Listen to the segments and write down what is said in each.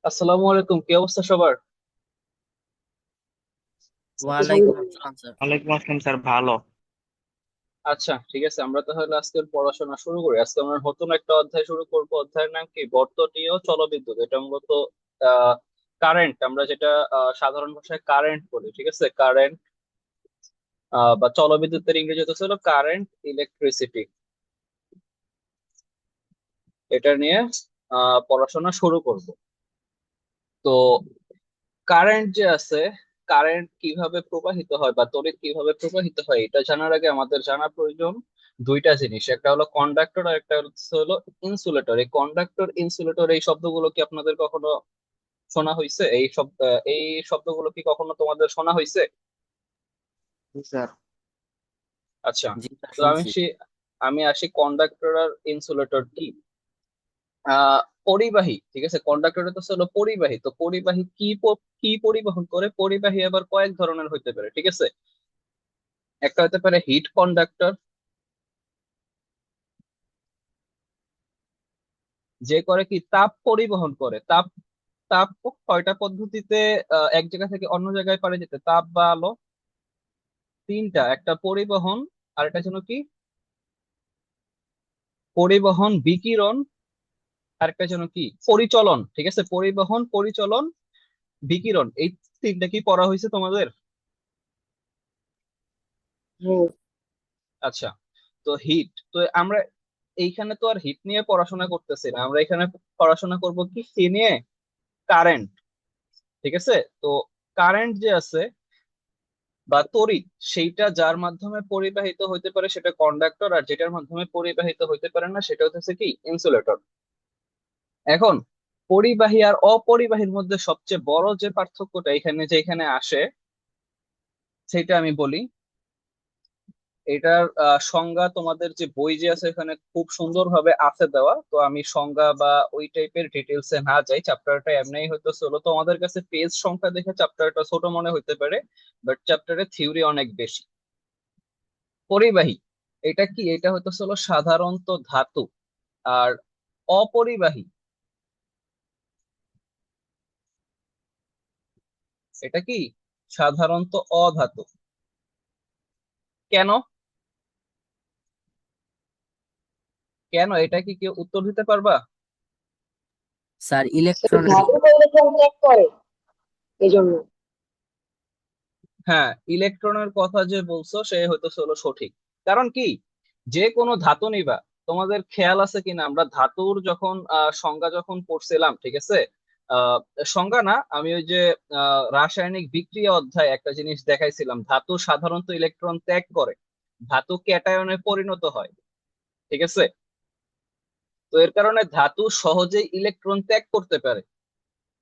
আসসালামু আলাইকুম, কি অবস্থা সবার? ওয়ালাইকুম আসসালাম স্যার। ওয়ালাইকুম আসসালাম স্যার, ভালো। আচ্ছা, ঠিক আছে, আমরা তাহলে আজকের পড়াশোনা শুরু করি। আজকে আমরা নতুন একটা অধ্যায় শুরু করব। অধ্যায়ের নাম কি? বর্তনীয় জলবিদ্যুৎ। এটা মূলত কারেন্ট, আমরা যেটা সাধারণ ভাষায় কারেন্ট বলি, ঠিক আছে। কারেন্ট বা জলবিদ্যুতের ইংরেজি হচ্ছে হলো কারেন্ট, ইলেকট্রিসিটি। এটা নিয়ে পড়াশোনা শুরু করব। তো কারেন্ট যে আছে, কারেন্ট কিভাবে প্রবাহিত হয় বা তড়িৎ কিভাবে প্রবাহিত হয়, এটা জানার আগে আমাদের জানা প্রয়োজন দুইটা জিনিস। একটা হলো কন্ডাক্টর আর একটা হলো ইনসুলেটর। এই কন্ডাক্টর, ইনসুলেটর এই শব্দগুলো কি আপনাদের কখনো শোনা হয়েছে? এই শব্দগুলো কি কখনো তোমাদের শোনা হয়েছে? জি স্যার। আচ্ছা, জি স্যার, তো শুনছি। আমি আসি কন্ডাক্টর আর ইনসুলেটর কি। পরিবাহী, ঠিক আছে। কন্ডাক্টর তো হলো পরিবাহী। তো পরিবাহী কি পরিবহন করে? পরিবাহী আবার কয়েক ধরনের হইতে পারে, ঠিক আছে। একটা হতে পারে হিট কন্ডাক্টর, যে করে কি তাপ পরিবহন করে। তাপ তাপ কয়টা পদ্ধতিতে এক জায়গা থেকে অন্য জায়গায় পারে যেতে? তাপ বা আলো। তিনটা, একটা পরিবহন, আর একটা যেন কি, পরিবহন, বিকিরণ, আর একটা যেন কি, পরিচলন, ঠিক আছে। পরিবহন, পরিচলন, বিকিরণ, এই তিনটা কি পড়া হয়েছে তোমাদের? হুম। আচ্ছা, তো হিট, তো আমরা এইখানে তো আর হিট নিয়ে পড়াশোনা করতেছি না, আমরা এখানে পড়াশোনা করব কি নিয়ে? কারেন্ট, ঠিক আছে। তো কারেন্ট যে আছে বা তড়িৎ, সেইটা যার মাধ্যমে পরিবাহিত হইতে পারে সেটা কন্ডাক্টর, আর যেটার মাধ্যমে পরিবাহিত হইতে পারে না সেটা হচ্ছে কি, ইনসুলেটর। এখন পরিবাহী আর অপরিবাহীর মধ্যে সবচেয়ে বড় যে পার্থক্যটা এখানে আসে, সেটা আমি বলি। এটার সংজ্ঞা তোমাদের যে বই যে আছে এখানে খুব সুন্দরভাবে আছে দেওয়া। তো আমি সংজ্ঞা বা ওই টাইপের ডিটেলসে না যাই। চ্যাপ্টারটা এমনিই হয়তো চলো তোমাদের কাছে পেজ সংখ্যা দেখে চ্যাপ্টারটা ছোট মনে হইতে পারে, বাট চ্যাপ্টারে থিওরি অনেক বেশি। পরিবাহী, এটা কি? এটা হইতেছে হলো সাধারণত ধাতু। আর অপরিবাহী, এটা কি? সাধারণত অধাতু। কেন? কেন, এটা কি কেউ উত্তর দিতে পারবা? স্যার, ইলেকট্রনের ধাতু তো ইলেকট্রন ত্যাগ করে, এই জন্য। হ্যাঁ, ইলেকট্রনের কথা যে বলছো সে হইতেছে হলো সঠিক। কারণ কি, যে কোনো ধাতু নিবা, তোমাদের খেয়াল আছে কিনা, আমরা ধাতুর যখন সংজ্ঞা যখন পড়ছিলাম, ঠিক আছে। আহ সংজ্ঞা না, আমি ওই যে রাসায়নিক বিক্রিয়া অধ্যায় একটা জিনিস দেখাইছিলাম, ধাতু সাধারণত ইলেকট্রন ত্যাগ করে, ধাতু ক্যাটায়নে পরিণত হয়, ঠিক আছে। তো এর কারণে ধাতু সহজেই ইলেকট্রন ত্যাগ করতে পারে।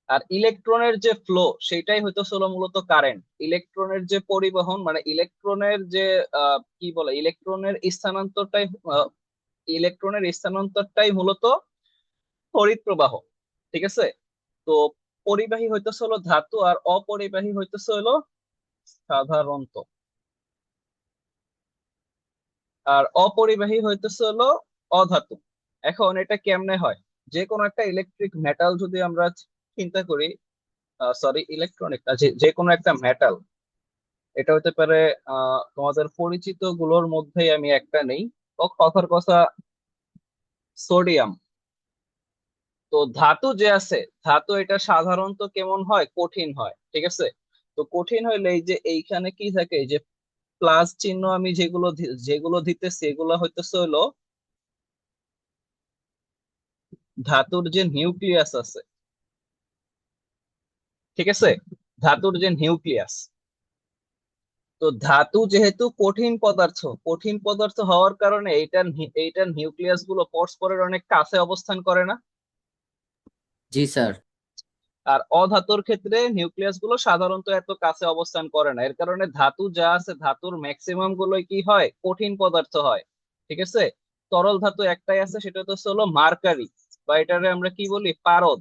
আর ইলেকট্রনের যে ফ্লো, সেটাই হয়তো ছিল মূলত কারেন্ট। ইলেকট্রনের যে পরিবহন, মানে ইলেকট্রনের যে কি বলে, ইলেকট্রনের স্থানান্তরটাই মূলত তড়িৎ প্রবাহ, ঠিক আছে। তো পরিবাহী হইতেছে হলো ধাতু, আর অপরিবাহী হইতেছে হলো সাধারণত, আর অপরিবাহী হইতেছে হলো অধাতু। এখন এটা কেমনে হয়? যে কোনো একটা ইলেকট্রিক মেটাল যদি আমরা চিন্তা করি, সরি ইলেকট্রনিক, যে যে কোনো একটা মেটাল, এটা হতে পারে তোমাদের পরিচিত গুলোর মধ্যেই আমি একটা নেই, কথার কথা, সোডিয়াম। তো ধাতু যে আছে, ধাতু এটা সাধারণত কেমন হয়? কঠিন হয়, ঠিক আছে। তো কঠিন হইলে এই যে এইখানে কি থাকে, এই যে প্লাস চিহ্ন আমি যেগুলো দিতেছি, এগুলো হইতেছে হইলো ধাতুর যে নিউক্লিয়াস আছে, ঠিক আছে। ধাতুর যে নিউক্লিয়াস, তো ধাতু যেহেতু কঠিন পদার্থ হওয়ার কারণে এইটার নিউক্লিয়াস গুলো পরস্পরের অনেক কাছে অবস্থান করে না? জি স্যার। আর অধাতুর ক্ষেত্রে নিউক্লিয়াস গুলো সাধারণত এত কাছে অবস্থান করে না। এর কারণে ধাতু যা আছে, ধাতুর ম্যাক্সিমাম গুলোই কি হয়? কঠিন পদার্থ হয়, ঠিক আছে। তরল ধাতু একটাই আছে, সেটা তো হলো মার্কারি, বা এটারে আমরা কি বলি, পারদ।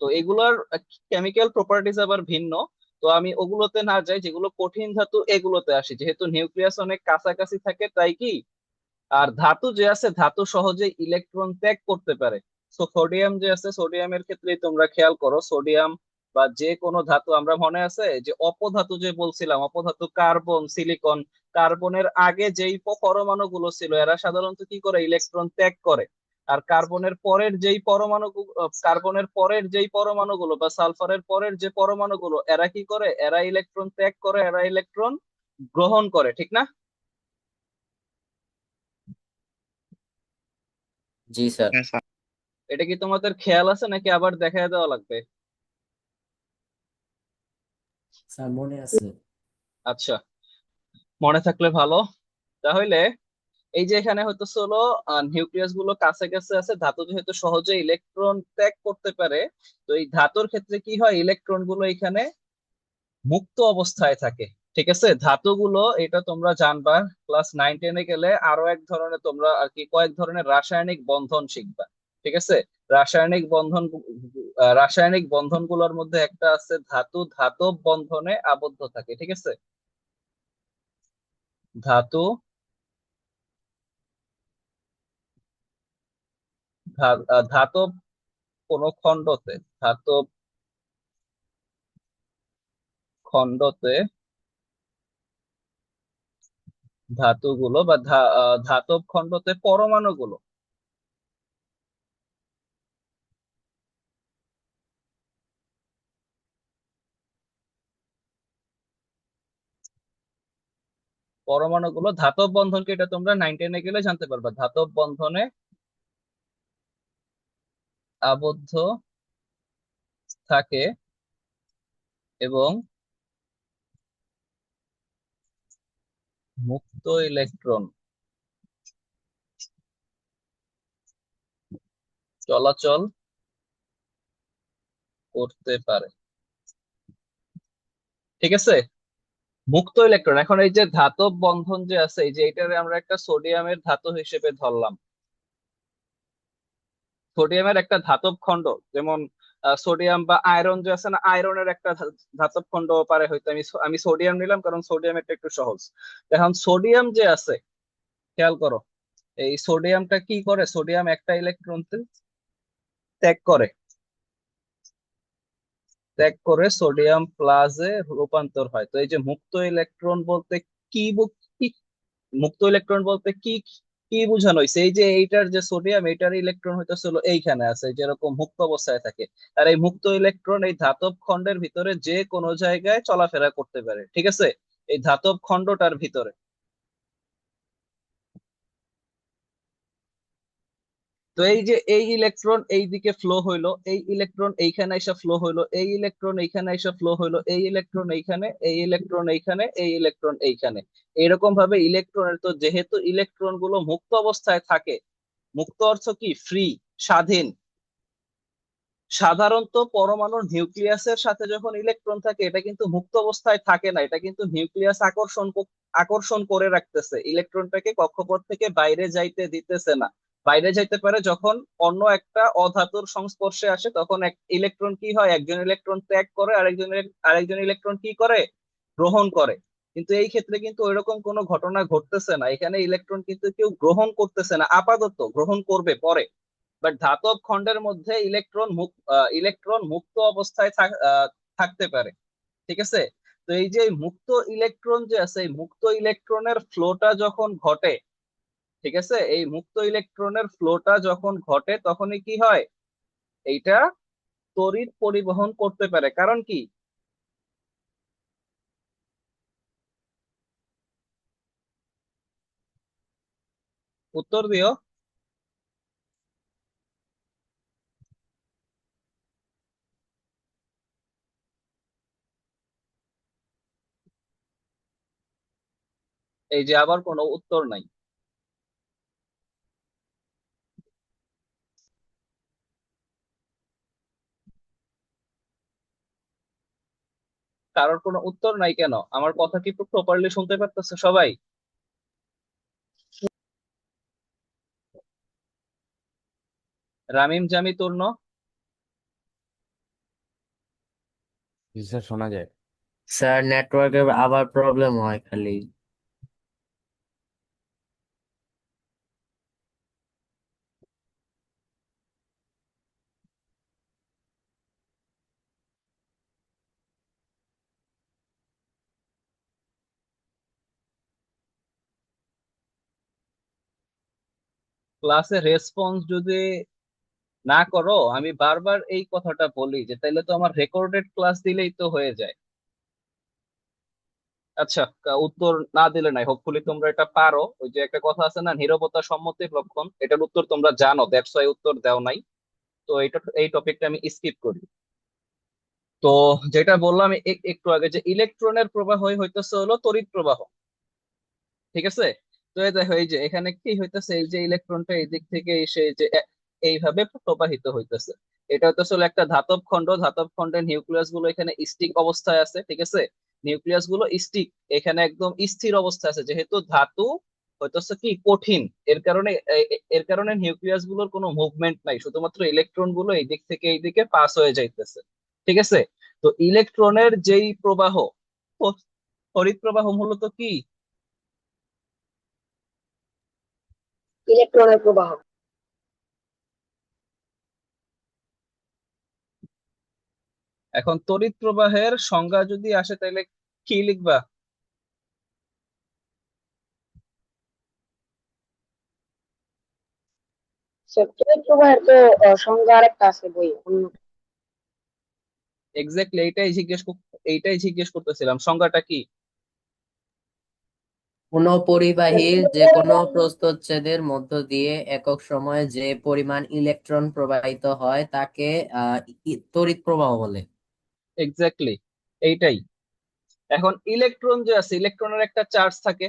তো এগুলোর কেমিক্যাল প্রপার্টিজ আবার ভিন্ন। তো আমি ওগুলোতে না যাই, যেগুলো কঠিন ধাতু এগুলোতে আসি। যেহেতু নিউক্লিয়াস অনেক কাছাকাছি থাকে, তাই কি, আর ধাতু যে আছে, ধাতু সহজে ইলেকট্রন ত্যাগ করতে পারে। সোডিয়াম যে আছে, সোডিয়ামের ক্ষেত্রে তোমরা খেয়াল করো, সোডিয়াম বা যে কোনো ধাতু, আমরা মনে আছে যে অপধাতু যে বলছিলাম, অপধাতু কার্বন, সিলিকন, কার্বনের আগে যেই পরমাণুগুলো ছিল এরা সাধারণত কি করে, ইলেকট্রন ত্যাগ করে। আর কার্বনের পরের যেই পরমাণুগুলো বা সালফারের পরের যে পরমাণুগুলো এরা কি করে, এরা ইলেকট্রন ত্যাগ করে, এরা ইলেকট্রন গ্রহণ করে, ঠিক না? জি স্যার। হ্যাঁ স্যার। এটা কি তোমাদের খেয়াল আছে নাকি আবার দেখায় দেওয়া লাগবে? স্যার মনে আছে। আচ্ছা, মনে থাকলে ভালো। তাহলে এই যে এখানে হয়তো হলো নিউক্লিয়াস গুলো কাছে কাছে আছে, ধাতু যেহেতু সহজে ইলেকট্রন ত্যাগ করতে পারে, তো এই ধাতুর ক্ষেত্রে কি হয়, ইলেকট্রন গুলো এখানে মুক্ত অবস্থায় থাকে। ঠিক আছে, ধাতুগুলো এটা তোমরা জানবা, ক্লাস 9-10-এ গেলে আরো এক ধরনের তোমরা আর কি কয়েক ধরনের রাসায়নিক বন্ধন শিখবা। ঠিক আছে, রাসায়নিক বন্ধন গুলোর মধ্যে একটা আছে ধাতু ধাতব বন্ধনে আবদ্ধ থাকে। ঠিক আছে, ধাতু ধাতব কোন খণ্ডতে, ধাতব খণ্ডতে ধাতুগুলো বা ধাতব খণ্ডতে পরমাণুগুলো, পরমাণুগুলো ধাতব বন্ধনকে, এটা তোমরা 9-10-এ গেলে জানতে পারবা, ধাতব বন্ধনে আবদ্ধ থাকে এবং মুক্ত ইলেকট্রন চলাচল করতে পারে। ঠিক আছে, মুক্ত ইলেকট্রন, এখন এই যে ধাতব বন্ধন যে আছে, এই যে এটারে আমরা একটা সোডিয়ামের ধাতু হিসেবে ধরলাম, সোডিয়ামের একটা ধাতব খণ্ড, যেমন সোডিয়াম বা আয়রন যে আছে না, আয়রনের একটা ধাতব খণ্ড পারে, হয়তো আমি আমি সোডিয়াম নিলাম কারণ সোডিয়াম এটা একটু সহজ। এখন সোডিয়াম যে আছে, খেয়াল করো, এই সোডিয়ামটা কি করে, সোডিয়াম একটা ইলেকট্রন ত্যাগ করে, ত্যাগ করে সোডিয়াম প্লাসে রূপান্তর হয়। তো এই যে মুক্ত ইলেকট্রন বলতে কি মুক্ত ইলেকট্রন বলতে কি কি বোঝানো হয়েছে, এই যে এইটার যে সোডিয়াম, এইটার ইলেকট্রন হইতেছিল এইখানে আছে, যেরকম মুক্ত অবস্থায় থাকে। আর এই মুক্ত ইলেকট্রন এই ধাতব খণ্ডের ভিতরে যে কোনো জায়গায় চলাফেরা করতে পারে। ঠিক আছে, এই ধাতব খণ্ডটার ভিতরে। তো এই যে এই ইলেকট্রন এই দিকে ফ্লো হইলো, এই ইলেকট্রন এইখানে এসে ফ্লো হইলো, এই ইলেকট্রন এইখানে এসে ফ্লো হইলো, এই ইলেকট্রন এইখানে, এই ইলেকট্রন এইখানে, এই ইলেকট্রন এইখানে, এরকম ভাবে ইলেকট্রনের, তো যেহেতু ইলেকট্রন গুলো মুক্ত অবস্থায় থাকে, মুক্ত অর্থ কি, ফ্রি, স্বাধীন। সাধারণত পরমাণুর নিউক্লিয়াসের সাথে যখন ইলেকট্রন থাকে এটা কিন্তু মুক্ত অবস্থায় থাকে না, এটা কিন্তু নিউক্লিয়াস আকর্ষণ করে রাখতেছে, ইলেকট্রনটাকে কক্ষপথ থেকে বাইরে যাইতে দিতেছে না। বাইরে যাইতে পারে যখন অন্য একটা অধাতুর সংস্পর্শে আসে, তখন এক ইলেকট্রন কি হয়, একজন ইলেকট্রন ত্যাগ করে, আরেকজন ইলেকট্রন কি করে, গ্রহণ করে। কিন্তু এই ক্ষেত্রে কিন্তু ওইরকম কোনো ঘটনা ঘটতেছে না, এখানে ইলেকট্রন কিন্তু কেউ গ্রহণ করতেছে না, আপাতত গ্রহণ করবে পরে। বাট ধাতব খণ্ডের মধ্যে ইলেকট্রন মুক্ত অবস্থায় থাকতে পারে। ঠিক আছে, তো এই যে মুক্ত ইলেকট্রন যে আছে, এই মুক্ত ইলেকট্রনের ফ্লোটা যখন ঘটে, ঠিক আছে, এই মুক্ত ইলেকট্রনের ফ্লোটা যখন ঘটে তখনই কি হয়, এইটা তড়িৎ পরিবহন করতে পারে। কারণ কি, উত্তর দিও। এই যে আবার কোনো উত্তর নাই, কারোর কোনো উত্তর নাই কেন? আমার কথা কি প্রপারলি শুনতে পারতেছে সবাই? রামিম, জামি, তূর্ণ? জি স্যার, শোনা যায়। স্যার নেটওয়ার্কের আবার প্রবলেম হয় খালি। ক্লাসে রেসপন্স যদি না করো, আমি বারবার এই কথাটা বলি যে তাইলে তো আমার রেকর্ডেড ক্লাস দিলেই তো হয়ে যায়। আচ্ছা, উত্তর না দিলে নাই, হোপফুলি তোমরা এটা পারো। ওই যে একটা কথা আছে না, নীরবতা সম্মতির লক্ষণ, এটার উত্তর তোমরা জানো, দ্যাটস ওয়াই উত্তর দাও নাই। তো এটা, এই টপিকটা আমি স্কিপ করি। তো যেটা বললাম একটু আগে, যে ইলেকট্রনের প্রবাহই হইতেছে হলো তড়িৎ প্রবাহ, ঠিক আছে? তো এই দেখো, এই যে এখানে কি হইতেছে, এই যে ইলেকট্রনটা এই দিক থেকে এসে এই যে এইভাবে প্রবাহিত হইতেছে। এটা হইতেছে হলো একটা ধাতব খণ্ড, ধাতব খণ্ডের নিউক্লিয়াস গুলো এখানে স্টিক অবস্থায় আছে, ঠিক আছে? নিউক্লিয়াস গুলো স্টিক, এখানে একদম স্থির অবস্থায় আছে, যেহেতু ধাতু হইতেছে কি কঠিন। এর কারণে এর কারণে নিউক্লিয়াস গুলোর কোনো মুভমেন্ট নাই, শুধুমাত্র ইলেকট্রন গুলো এই দিক থেকে এই দিকে পাস হয়ে যাইতেছে, ঠিক আছে? তো ইলেকট্রনের যেই প্রবাহ, তড়িৎ প্রবাহ মূলত কি? ইলেকট্রনের প্রবাহ। এখন তড়িৎ প্রবাহের সংজ্ঞা যদি আসে তাহলে কি লিখবা? তড়িৎ প্রবাহের তো সংজ্ঞা আরেকটা আছে বই অন্য। এক্স্যাক্টলি এইটাই জিজ্ঞেস করতেছিলাম, সংজ্ঞাটা কি? কোনো পরিবাহীর তড়িৎ যে কোনো প্রবাহ প্রস্থচ্ছেদের মধ্য দিয়ে একক সময়ে যে পরিমাণ ইলেকট্রন প্রবাহিত হয় তাকে তড়িৎ প্রবাহ বলে। এক্স্যাক্টলি এইটাই। এখন ইলেকট্রন যে আছে, ইলেকট্রনের একটা চার্জ থাকে।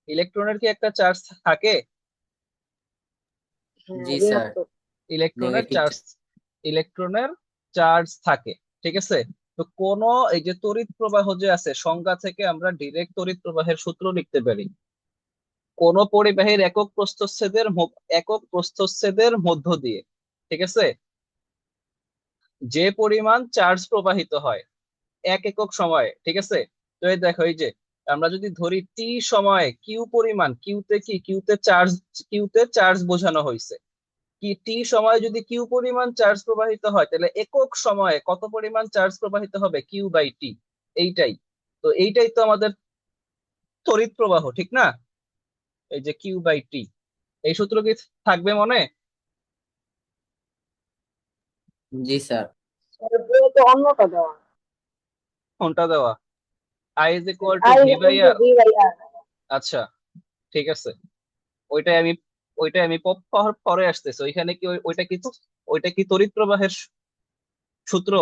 ইলেকট্রনের কি একটা চার্জ থাকে? হ্যাঁ, জি স্যার, ঋণাত্মক। ইলেকট্রনের নেগেটিভ। চার্জ, ইলেকট্রনের চার্জ থাকে, ঠিক আছে? তো কোন, এই যে তড়িৎ প্রবাহ যে আছে, সংজ্ঞা থেকে আমরা ডিরেক্ট তড়িৎ প্রবাহের সূত্র লিখতে পারি। কোন পরিবাহীর একক প্রস্থচ্ছেদের মধ্য দিয়ে, ঠিক আছে, যে পরিমাণ চার্জ প্রবাহিত হয় এক একক সময়ে, ঠিক আছে? তো এই দেখো, এই যে আমরা যদি ধরি টি সময়ে কিউ পরিমাণ, কিউতে চার্জ বোঝানো হয়েছে, কি টি সময়ে যদি কিউ পরিমাণ চার্জ প্রবাহিত হয়, তাহলে একক সময়ে কত পরিমাণ চার্জ প্রবাহিত হবে, কিউ বাই টি। এইটাই, তো এইটাই তো আমাদের তড়িৎ প্রবাহ, ঠিক না? এই যে কিউ বাই টি, এই সূত্র কি থাকবে মনে? জি স্যার। এর বইয়ে তো অন্যটা দেওয়া। কোনটা দেওয়া? I is equal to I V by equal to R. V by R. আচ্ছা, ঠিক আছে। ওইটাই আমি পরে আসতেছে, ওইখানে কি ওইটা কি তড়িৎ প্রবাহের সূত্র?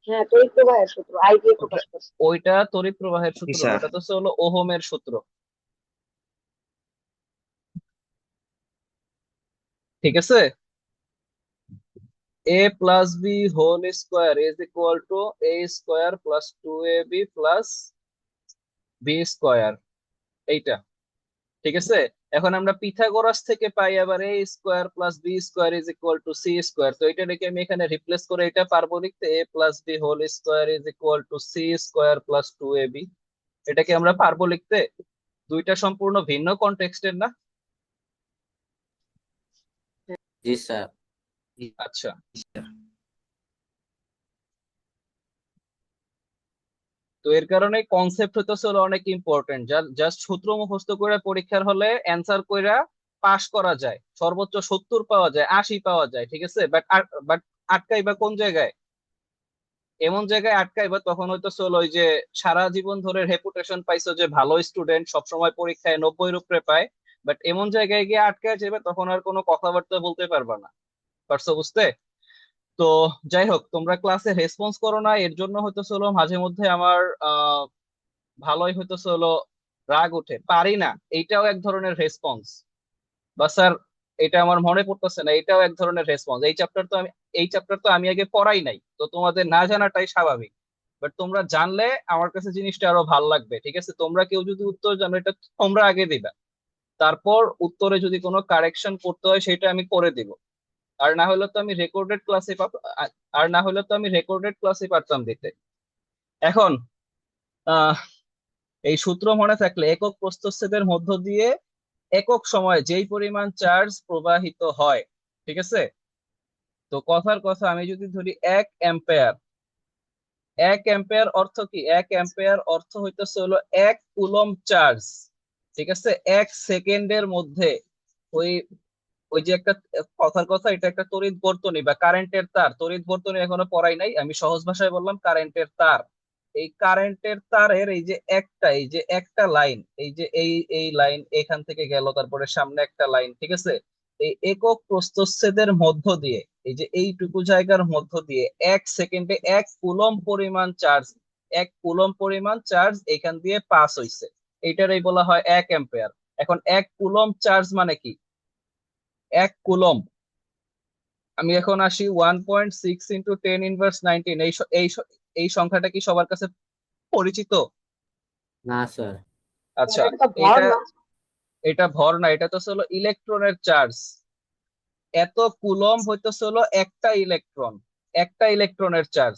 হ্যাঁ, তড়িৎ প্রবাহের সূত্র আই দিয়ে ওটা, প্রকাশ করছে। ওইটা তড়িৎ প্রবাহের জি সূত্র না, স্যার। ওটা তো হলো ওহমের সূত্র, ঠিক আছে? A plus B whole square is equal to A square plus two A B plus B square, এইটা, ঠিক আছে? এখন আমরা পিথাগোরাস থেকে পাই আবার A square plus B square is equal to C square. তো এটা রেখে আমি এখানে রিপ্লেস করে এটা পারবো লিখতে, A plus B whole square is equal to C square plus two A B. এটাকে আমরা পারবো লিখতে? দুইটা সম্পূর্ণ ভিন্ন কনটেক্সটের না? জি স্যার। আচ্ছা, তো এর কারণে কনসেপ্ট হইতেছে হলো অনেক ইম্পর্টেন্ট। জাস্ট সূত্র মুখস্থ করে পরীক্ষার হলে অ্যান্সার কইরা পাশ করা যায়, সর্বোচ্চ 70 পাওয়া যায়, 80 পাওয়া যায়, ঠিক আছে? বাট আটকাইবা কোন জায়গায়? এমন জায়গায় আটকাইবা তখন হয়তো চলো, ওই যে সারা জীবন ধরে রেপুটেশন পাইছো যে ভালো স্টুডেন্ট, সবসময় পরীক্ষায় 90-এর উপরে পায়, বাট এমন জায়গায় গিয়ে আটকায় যাবে, তখন আর কোনো কথাবার্তা বলতে পারবা না। পারছো বুঝতে? তো যাই হোক, তোমরা ক্লাসে রেসপন্স করো না, এর জন্য হয়তো চলো মাঝে মধ্যে আমার ভালোই হয়তো হলো রাগ ওঠে, পারি না, এইটাও এক ধরনের রেসপন্স। বা স্যার, এটা আমার মনে পড়তেছে না, এটাও এক ধরনের রেসপন্স। এই চ্যাপ্টার তো আমি আগে পড়াই নাই, তো তোমাদের না জানাটাই স্বাভাবিক। বাট তোমরা জানলে আমার কাছে জিনিসটা আরো ভালো লাগবে, ঠিক আছে? তোমরা কেউ যদি উত্তর জানো, এটা তোমরা আগে দিবা, তারপর উত্তরে যদি কোনো কারেকশন করতে হয় সেটা আমি করে দিব। আর না হলে তো আমি রেকর্ডেড ক্লাসে আর না হলে তো আমি রেকর্ডেড ক্লাসে পারতাম দিতে। এখন আহ এই সূত্র মনে থাকলে, একক প্রস্থচ্ছেদের মধ্য দিয়ে একক সময়ে যেই পরিমাণ চার্জ প্রবাহিত হয়, ঠিক আছে? তো কথার কথা, আমি যদি ধরি 1 অ্যাম্পিয়ার, 1 অ্যাম্পিয়ার অর্থ কি? 1 অ্যাম্পিয়ার অর্থ হইতেছে হলো 1 কুলম্ব চার্জ, ঠিক আছে, 1 সেকেন্ডের মধ্যে ওই ওই যে একটা কথার কথা, এটা একটা তড়িৎ বর্তনী বা কারেন্টের তার। তড়িৎ বর্তনী এখনো পড়াই নাই, আমি সহজ ভাষায় বললাম কারেন্টের তার। এই কারেন্টের তারের এই যে একটা লাইন, এই যে এই লাইন এখান থেকে গেল, তারপরে সামনে একটা লাইন, ঠিক আছে, এই একক প্রস্থচ্ছেদের মধ্য দিয়ে, এই যে এইটুকু জায়গার মধ্য দিয়ে 1 সেকেন্ডে 1 কুলম্ব পরিমাণ চার্জ, 1 কুলম্ব পরিমাণ চার্জ এখান দিয়ে পাস হইছে। এইটারই বলা হয় 1 অ্যাম্পিয়ার। এখন 1 কুলম্ব চার্জ মানে কি? 1 কুলম্ব, আমি এখন আসি 1.6 × 10⁻19। এই সংখ্যাটা কি সবার কাছে পরিচিত? না স্যার। আচ্ছা, এটা ভর এটা না। এটা ভর না, এটা তো হলো ইলেকট্রনের চার্জ। এত কুলম্ব হইতেছে হলো একটা ইলেকট্রনের চার্জ।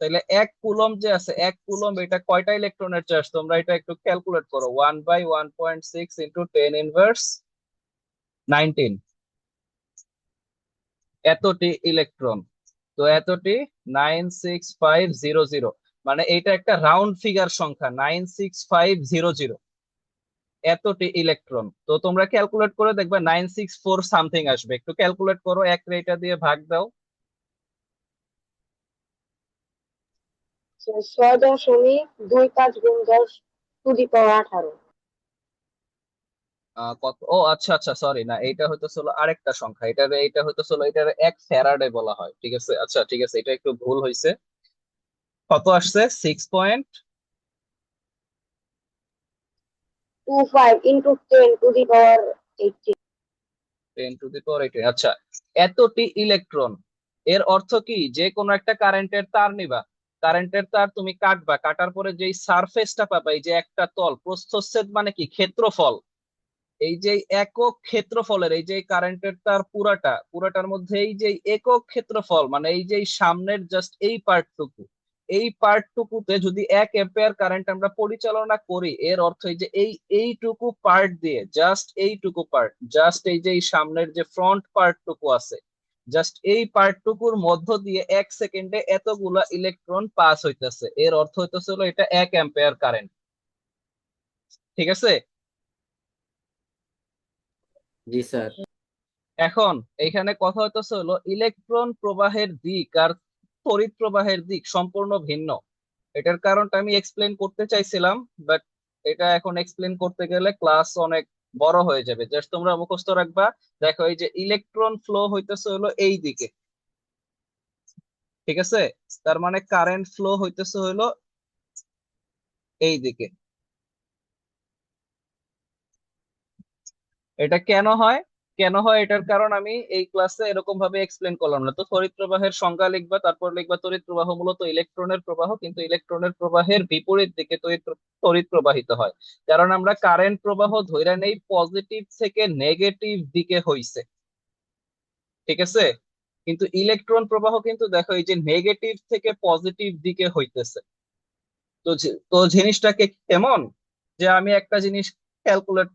তাহলে 1 কুলম্ব যে আছে, 1 কুলম্ব এটা কয়টা ইলেকট্রনের চার্জ? তোমরা এটা একটু ক্যালকুলেট করো। 1/1.6 × 10⁻19, এতটি ইলেকট্রন। তো এতটি 96500, মানে এটা একটা রাউন্ড ফিগার সংখ্যা, 96500, এতটি ইলেকট্রন। তো তোমরা ক্যালকুলেট করে দেখবে 964 সামথিং আসবে। একটু ক্যালকুলেট করো, এক রে এটা দিয়ে ভাগ দাও। 6.25 × 10⁻18। কত? ও আচ্ছা আচ্ছা, সরি, না এইটা হয়তো ছিল আরেকটা সংখ্যা। এটা হয়তো ছিল, এটার 1 ফ্যারাডে বলা হয়। ঠিক আছে, আচ্ছা ঠিক আছে, এটা একটু ভুল হয়েছে। কত আসছে? 6. 25 × 10⁻18। 10⁻18। আচ্ছা, এতটি ইলেকট্রন। এর অর্থ কি? যে কোনো একটা কারেন্টের তার নিবা, কারেন্টের তার তুমি কাটবা, কাটার পরে যেই সারফেসটা পাবা, এই যে একটা তল, প্রস্থচ্ছেদ মানে কি? ক্ষেত্রফল। এই যে একক ক্ষেত্রফলের, এই যে কারেন্টের তার পুরাটার মধ্যে এই যে একক ক্ষেত্রফল, মানে এই যে সামনের জাস্ট এই পার্টটুকু, এই পার্টটুকুতে যদি 1 অ্যাম্পিয়ার কারেন্ট আমরা পরিচালনা করি, এর অর্থ এই যে এইটুকু পার্ট দিয়ে, জাস্ট এইটুকু পার্ট, জাস্ট এই যে এই সামনের যে ফ্রন্ট পার্টটুকু আছে, জাস্ট এই পার্টটুকুর মধ্য দিয়ে 1 সেকেন্ডে এতগুলা ইলেকট্রন পাস হইতেছে। এর অর্থ হইতেছে হলো এটা 1 অ্যাম্পিয়ার কারেন্ট। ঠিক আছে। জি স্যার। এখন এইখানে কথা হইতেছে হলো ইলেকট্রন প্রবাহের দিক আর তড়িৎ প্রবাহের দিক সম্পূর্ণ ভিন্ন। এটার কারণটা আমি এক্সপ্লেন করতে চাইছিলাম, বাট এটা এখন এক্সপ্লেন করতে গেলে ক্লাস অনেক বড় হয়ে যাবে। জাস্ট তোমরা মুখস্থ রাখবা। দেখো, এই যে ইলেকট্রন ফ্লো হইতেছে হলো এই দিকে, ঠিক আছে, তার মানে কারেন্ট ফ্লো হইতেছে হলো এই দিকে। এটা কেন হয়? কেন হয় এটার কারণ আমি এই ক্লাসে এরকম ভাবে এক্সপ্লেন করলাম না। তো তড়িৎ প্রবাহের সংজ্ঞা লিখবা, তারপর লিখবা তড়িৎ প্রবাহ মূলত ইলেকট্রনের প্রবাহ, কিন্তু ইলেকট্রনের প্রবাহের বিপরীত দিকে তড়িৎ প্রবাহিত হয়। কারণ আমরা কারেন্ট প্রবাহ ধইরা নেই পজিটিভ থেকে নেগেটিভ দিকে হইছে, ঠিক আছে, কিন্তু ইলেকট্রন প্রবাহ কিন্তু দেখো এই যে নেগেটিভ থেকে পজিটিভ দিকে হইতেছে। তো জিনিসটাকে কেমন, যে আমি একটা জিনিস ক্যালকুলেট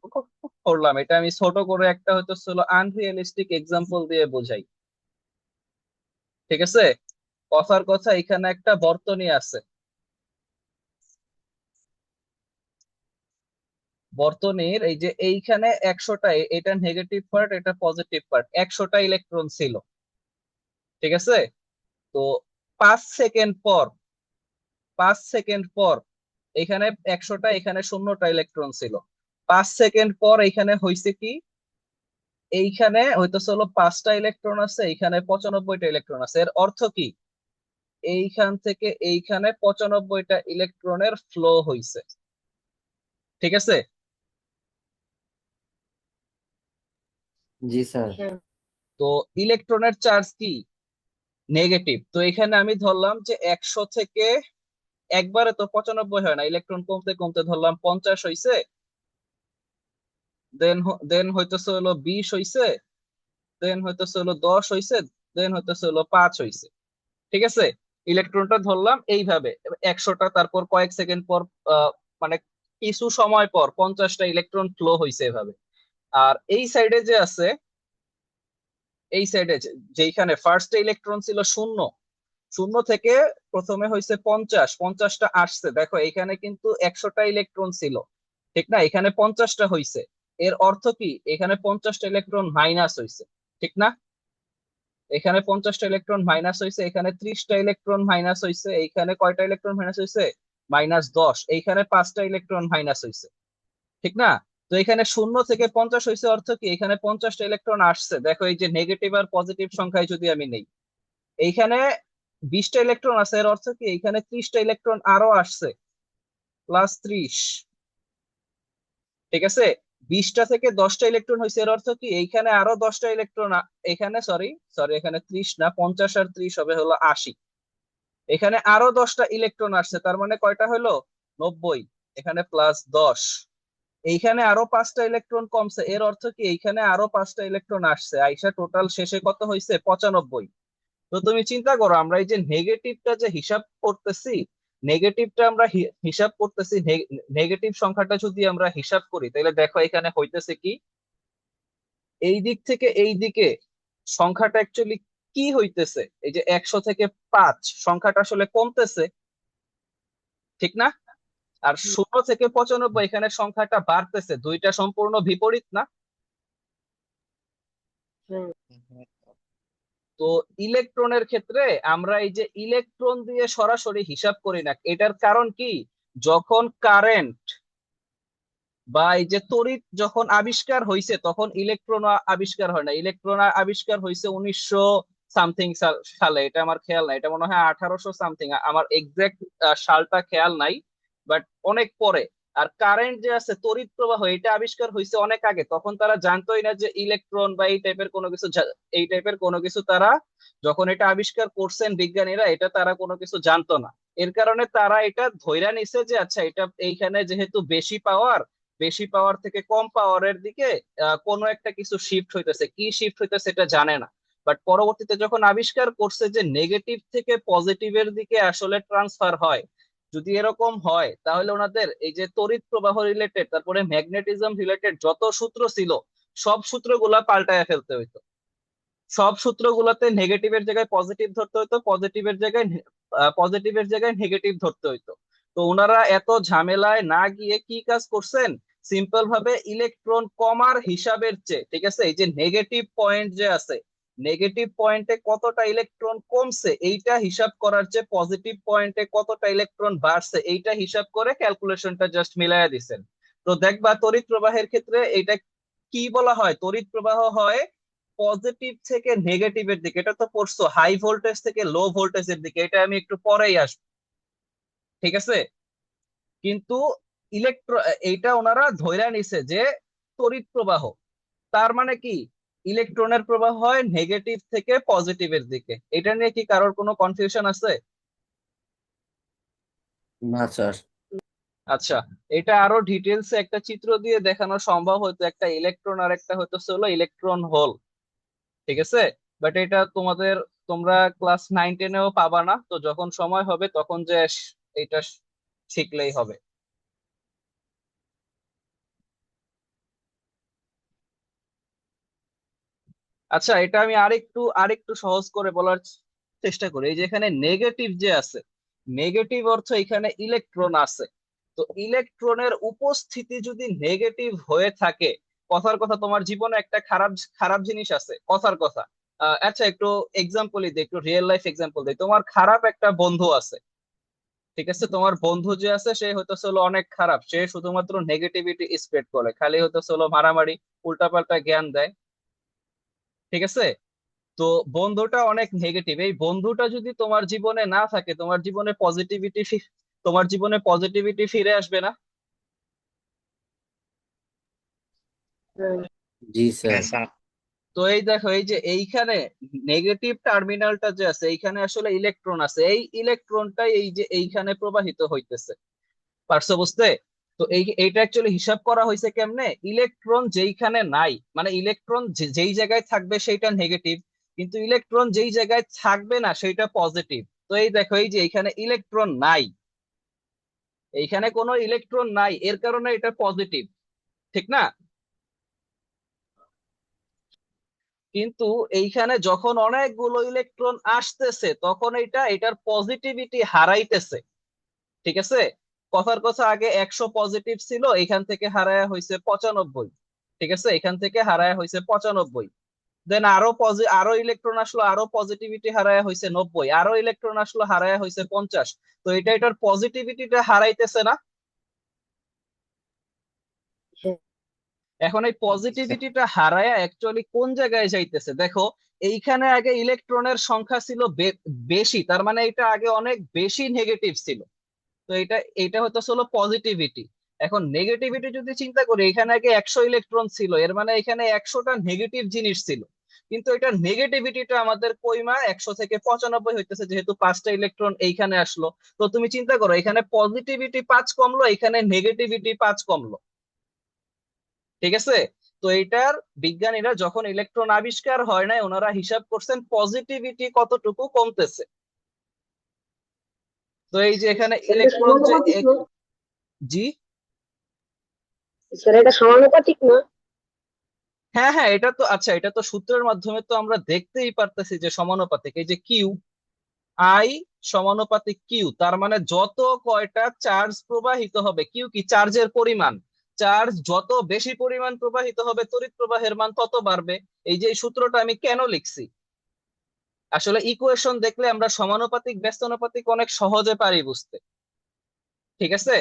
করলাম, এটা আমি ছোট করে একটা হয়তো ছিল আনরিয়েলিস্টিক এক্সাম্পল দিয়ে বোঝাই। ঠিক আছে, কথার কথা, এখানে একটা বর্তনী আছে। বর্তনীর এই যে এইখানে 100টা, এটা নেগেটিভ পার্ট, এটা পজিটিভ পার্ট, 100টা ইলেকট্রন ছিল, ঠিক আছে। তো 5 সেকেন্ড পর, 5 সেকেন্ড পর এখানে 100টা, এখানে 0টা ইলেকট্রন ছিল। 5 সেকেন্ড পর এখানে হয়েছে কি? এইখানে হইতেছে হলো 5টা ইলেকট্রন আছে, এইখানে 95টা ইলেকট্রন আছে। এর অর্থ কি? এইখান থেকে এইখানে 95টা ইলেকট্রনের ফ্লো হইছে, ঠিক আছে। জি স্যার। তো ইলেকট্রনের চার্জ কি? নেগেটিভ। তো এখানে আমি ধরলাম যে 100 থেকে একবারে তো 95 হয় না, ইলেকট্রন কমতে কমতে ধরলাম 50 হইছে, দেন দেন হইতেছে হলো 20 হইছে, দেন হইতেছে হলো 10 হইছে, দেন হইতেছে হলো 5 হইছে, ঠিক আছে। ইলেকট্রনটা ধরলাম এইভাবে 100টা, তারপর কয়েক সেকেন্ড পর মানে কিছু সময় পর 50টা ইলেকট্রন ফ্লো হইছে এভাবে। আর এই সাইডে যে আছে, এই সাইডে যেখানে ফার্স্ট ইলেকট্রন ছিল শূন্য, শূন্য থেকে প্রথমে হয়েছে 50, 50টা আসছে, দেখো এখানে কিন্তু 100টা ইলেকট্রন ছিল, ঠিক না? এখানে 50টা হইছে, এর অর্থ কি এখানে 50টা ইলেকট্রন মাইনাস হইছে, ঠিক না? এখানে 50টা ইলেকট্রন মাইনাস হয়েছে, এখানে 30টা ইলেকট্রন মাইনাস হয়েছে, এইখানে কয়টা ইলেকট্রন মাইনাস হয়েছে? -10। এইখানে 5টা ইলেকট্রন মাইনাস হয়েছে, ঠিক না? তো এখানে 0 থেকে 50 হয়েছে, অর্থ কি এখানে 50টা ইলেকট্রন আসছে। দেখো এই যে নেগেটিভ আর পজিটিভ সংখ্যায় যদি আমি নেই, এইখানে 20টা ইলেকট্রন আছে, এর অর্থ কি এখানে 30টা ইলেকট্রন আরো আসছে, +30। ঠিক আছে? 20টা থেকে 10টা ইলেকট্রন হয়েছে, এর অর্থ কি এইখানে আরো 10টা ইলেকট্রন, এখানে সরি সরি এখানে 30 না, 50 আর 30 হবে হলো 80। এখানে আরো 10টা ইলেকট্রন আসছে, তার মানে কয়টা হলো? 90। এখানে +10। এইখানে আরো 5টা ইলেকট্রন কমছে, এর অর্থ কি এইখানে আরো 5টা ইলেকট্রন আসছে, আইসা টোটাল শেষে কত হয়েছে? 95। তো তুমি চিন্তা করো, আমরা এই যে নেগেটিভটা যে হিসাব করতেছি, নেগেটিভটা আমরা হিসাব করতেছি, নেগেটিভ সংখ্যাটা যদি আমরা হিসাব করি, তাহলে দেখো এখানে হইতেছে কি, এই দিক থেকে এই দিকে সংখ্যাটা অ্যাকচুয়ালি কি হইতেছে, এই যে 100 থেকে 5 সংখ্যাটা আসলে কমতেছে, ঠিক না? আর 0 থেকে 95 এখানে সংখ্যাটা বাড়তেছে, দুইটা সম্পূর্ণ বিপরীত না? হুম। তো ইলেকট্রনের ক্ষেত্রে আমরা এই যে ইলেকট্রন দিয়ে সরাসরি হিসাব করি না, এটার কারণ কি, যখন কারেন্ট বা এই যে তড়িৎ যখন আবিষ্কার হয়েছে, তখন ইলেকট্রন আবিষ্কার হয় না। ইলেকট্রন আবিষ্কার হয়েছে 1900 সামথিং সালে, এটা আমার খেয়াল নাই, এটা মনে হয় 1800 সামথিং, আমার এক্সাক্ট সালটা খেয়াল নাই, বাট অনেক পরে। আর কারেন্ট যে আছে, তড়িৎ প্রবাহ, এটা আবিষ্কার হয়েছে অনেক আগে, তখন তারা জানতোই না যে ইলেকট্রন বা এই টাইপের কোনো কিছু, এই টাইপের কোনো কিছু তারা যখন এটা আবিষ্কার করছেন বিজ্ঞানীরা, এটা তারা কোনো কিছু জানতো না। এর কারণে তারা এটা ধইরা নিছে যে আচ্ছা, এটা এইখানে যেহেতু বেশি পাওয়ার, বেশি পাওয়ার থেকে কম পাওয়ারের দিকে কোনো একটা কিছু শিফট হইতেছে, কি শিফট হইতেছে এটা জানে না। বাট পরবর্তীতে যখন আবিষ্কার করছে যে নেগেটিভ থেকে পজিটিভের দিকে আসলে ট্রান্সফার হয়, যদি এরকম হয় তাহলে ওনাদের এই যে তড়িৎ প্রবাহ রিলেটেড, তারপরে ম্যাগনেটিজম রিলেটেড যত সূত্র ছিল, সব সূত্রগুলা পাল্টায় ফেলতে হইতো। সব সূত্রগুলোতে নেগেটিভের জায়গায় পজিটিভ ধরতে হইতো, পজিটিভের জায়গায় নেগেটিভ ধরতে হইতো। তো ওনারা এত ঝামেলায় না গিয়ে কি কাজ করছেন, সিম্পল ভাবে ইলেকট্রন কমার হিসাবের চেয়ে, ঠিক আছে, এই যে নেগেটিভ পয়েন্ট যে আছে, নেগেটিভ পয়েন্টে কতটা ইলেকট্রন কমছে এইটা হিসাব করার চেয়ে পজিটিভ পয়েন্টে কতটা ইলেকট্রন বাড়ছে এইটা হিসাব করে ক্যালকুলেশনটা জাস্ট মিলাইয়া দিচ্ছেন। তো দেখবা তড়িৎ প্রবাহের ক্ষেত্রে এইটা কি বলা হয়, তড়িৎ প্রবাহ হয় পজিটিভ থেকে নেগেটিভের দিকে, এটা তো পড়ছো, হাই ভোল্টেজ থেকে লো ভোল্টেজের দিকে, এটা আমি একটু পরেই আসবো, ঠিক আছে? কিন্তু এইটা ওনারা ধইরা নিছে যে তড়িৎ প্রবাহ, তার মানে কি ইলেকট্রনের প্রবাহ হয় নেগেটিভ থেকে পজিটিভের দিকে। এটা নিয়ে কি কারোর কোনো কনফিউশন আছে? না স্যার। আচ্ছা, এটা আরো ডিটেলসে একটা চিত্র দিয়ে দেখানো সম্ভব হতো, একটা ইলেকট্রন আর একটা হয়তো হলো ইলেকট্রন হোল, ঠিক আছে? বাট এটা তোমরা ক্লাস 9-10-এও পাবা না, তো যখন সময় হবে তখন যে এটা শিখলেই হবে। আচ্ছা, এটা আমি আরেকটু সহজ করে বলার চেষ্টা করি। এই যে এখানে নেগেটিভ যে আছে, নেগেটিভ অর্থ এখানে ইলেকট্রন আছে। তো ইলেকট্রনের উপস্থিতি যদি নেগেটিভ হয়ে থাকে, কথার কথা তোমার জীবনে একটা খারাপ খারাপ জিনিস আছে, কথার কথা। আচ্ছা, একটু এক্সাম্পলই দিই, একটু রিয়েল লাইফ এক্সাম্পল দিই। তোমার খারাপ একটা বন্ধু আছে, ঠিক আছে? তোমার বন্ধু যে আছে সে হয়তো হলো অনেক খারাপ, সে শুধুমাত্র নেগেটিভিটি স্প্রেড করে, খালি হয়তো হলো মারামারি, উল্টাপাল্টা জ্ঞান দেয়, ঠিক আছে? তো বন্ধুটা অনেক নেগেটিভ, এই বন্ধুটা যদি তোমার জীবনে না থাকে, তোমার জীবনে পজিটিভিটি ফিরে আসবে না? হুম। জি স্যার। তো এই দেখো, এই যে এইখানে নেগেটিভ টার্মিনালটা যে আছে, এইখানে আসলে ইলেকট্রন আছে, এই ইলেকট্রনটাই এই যে এইখানে প্রবাহিত হইতেছে, পারছো বুঝতে? তো এইটা অ্যাকচুয়ালি হিসাব করা হয়েছে কেমনে, ইলেকট্রন যেইখানে নাই, মানে ইলেকট্রন যেই জায়গায় থাকবে সেইটা নেগেটিভ, কিন্তু ইলেকট্রন যেই জায়গায় থাকবে না সেইটা পজিটিভ। তো এই দেখো, এই যে এইখানে ইলেকট্রন নাই, এইখানে কোনো ইলেকট্রন নাই, এর কারণে এটা পজিটিভ, ঠিক না? কিন্তু এইখানে যখন অনেকগুলো ইলেকট্রন আসতেছে, তখন এটার পজিটিভিটি হারাইতেছে, ঠিক আছে? কথার কথা আগে 100 পজিটিভ ছিল, এখান থেকে হারায়া হয়েছে 95। ঠিক আছে, এখান থেকে হারায়া হয়েছে 95। দেন আরো ইলেকট্রন আসলো, আরো পজিটিভিটি হারায়া হয়েছে 90, আরো ইলেকট্রন আসলো, হারায়া হয়েছে 50। তো এটার পজিটিভিটিটা হারাইতেছে না? এখন এই পজিটিভিটিটা হারায়া অ্যাকচুয়ালি কোন জায়গায় যাইতেছে দেখো। এইখানে আগে ইলেকট্রনের সংখ্যা ছিল বেশি, তার মানে এটা আগে অনেক বেশি নেগেটিভ ছিল। তো এটা হতো হলো পজিটিভিটি। এখন নেগেটিভিটি যদি চিন্তা করি, এখানে আগে 100 ইলেকট্রন ছিল, এর মানে এখানে 100টা নেগেটিভ জিনিস ছিল। কিন্তু এটা নেগেটিভিটিটা আমাদের কইমা 100 থেকে 95 হইতেছে, যেহেতু 5টা ইলেকট্রন এইখানে আসলো। তো তুমি চিন্তা করো, এখানে পজিটিভিটি 5 কমলো, এখানে নেগেটিভিটি 5 কমলো। ঠিক আছে। তো এইটার বিজ্ঞানীরা যখন ইলেকট্রন আবিষ্কার হয় নাই, ওনারা হিসাব করছেন পজিটিভিটি কতটুকু কমতেছে। তো এই যে এখানে এটা ইলেকট্রন যে সমানুপাতিক না? জি। স্যার এটা সমানুপাতিক না? হ্যাঁ হ্যাঁ, এটা তো আচ্ছা, এটা তো সূত্রের মাধ্যমে তো আমরা দেখতেই পারতেছি যে সমানুপাতিক। এই যে কিউ আই সমানুপাতিক কিউ, তার মানে যত কয়টা চার্জ প্রবাহিত হবে, কিউ কি চার্জের পরিমাণ, চার্জ যত বেশি পরিমাণ প্রবাহিত হবে তড়িৎ প্রবাহের মান তত বাড়বে। এই যে এই সূত্রটা আমি কেন লিখছি, আসলে ইকুয়েশন দেখলে আমরা সমানুপাতিক ব্যস্তানুপাতিক অনেক সহজে পারি বুঝতে। ঠিক আছে।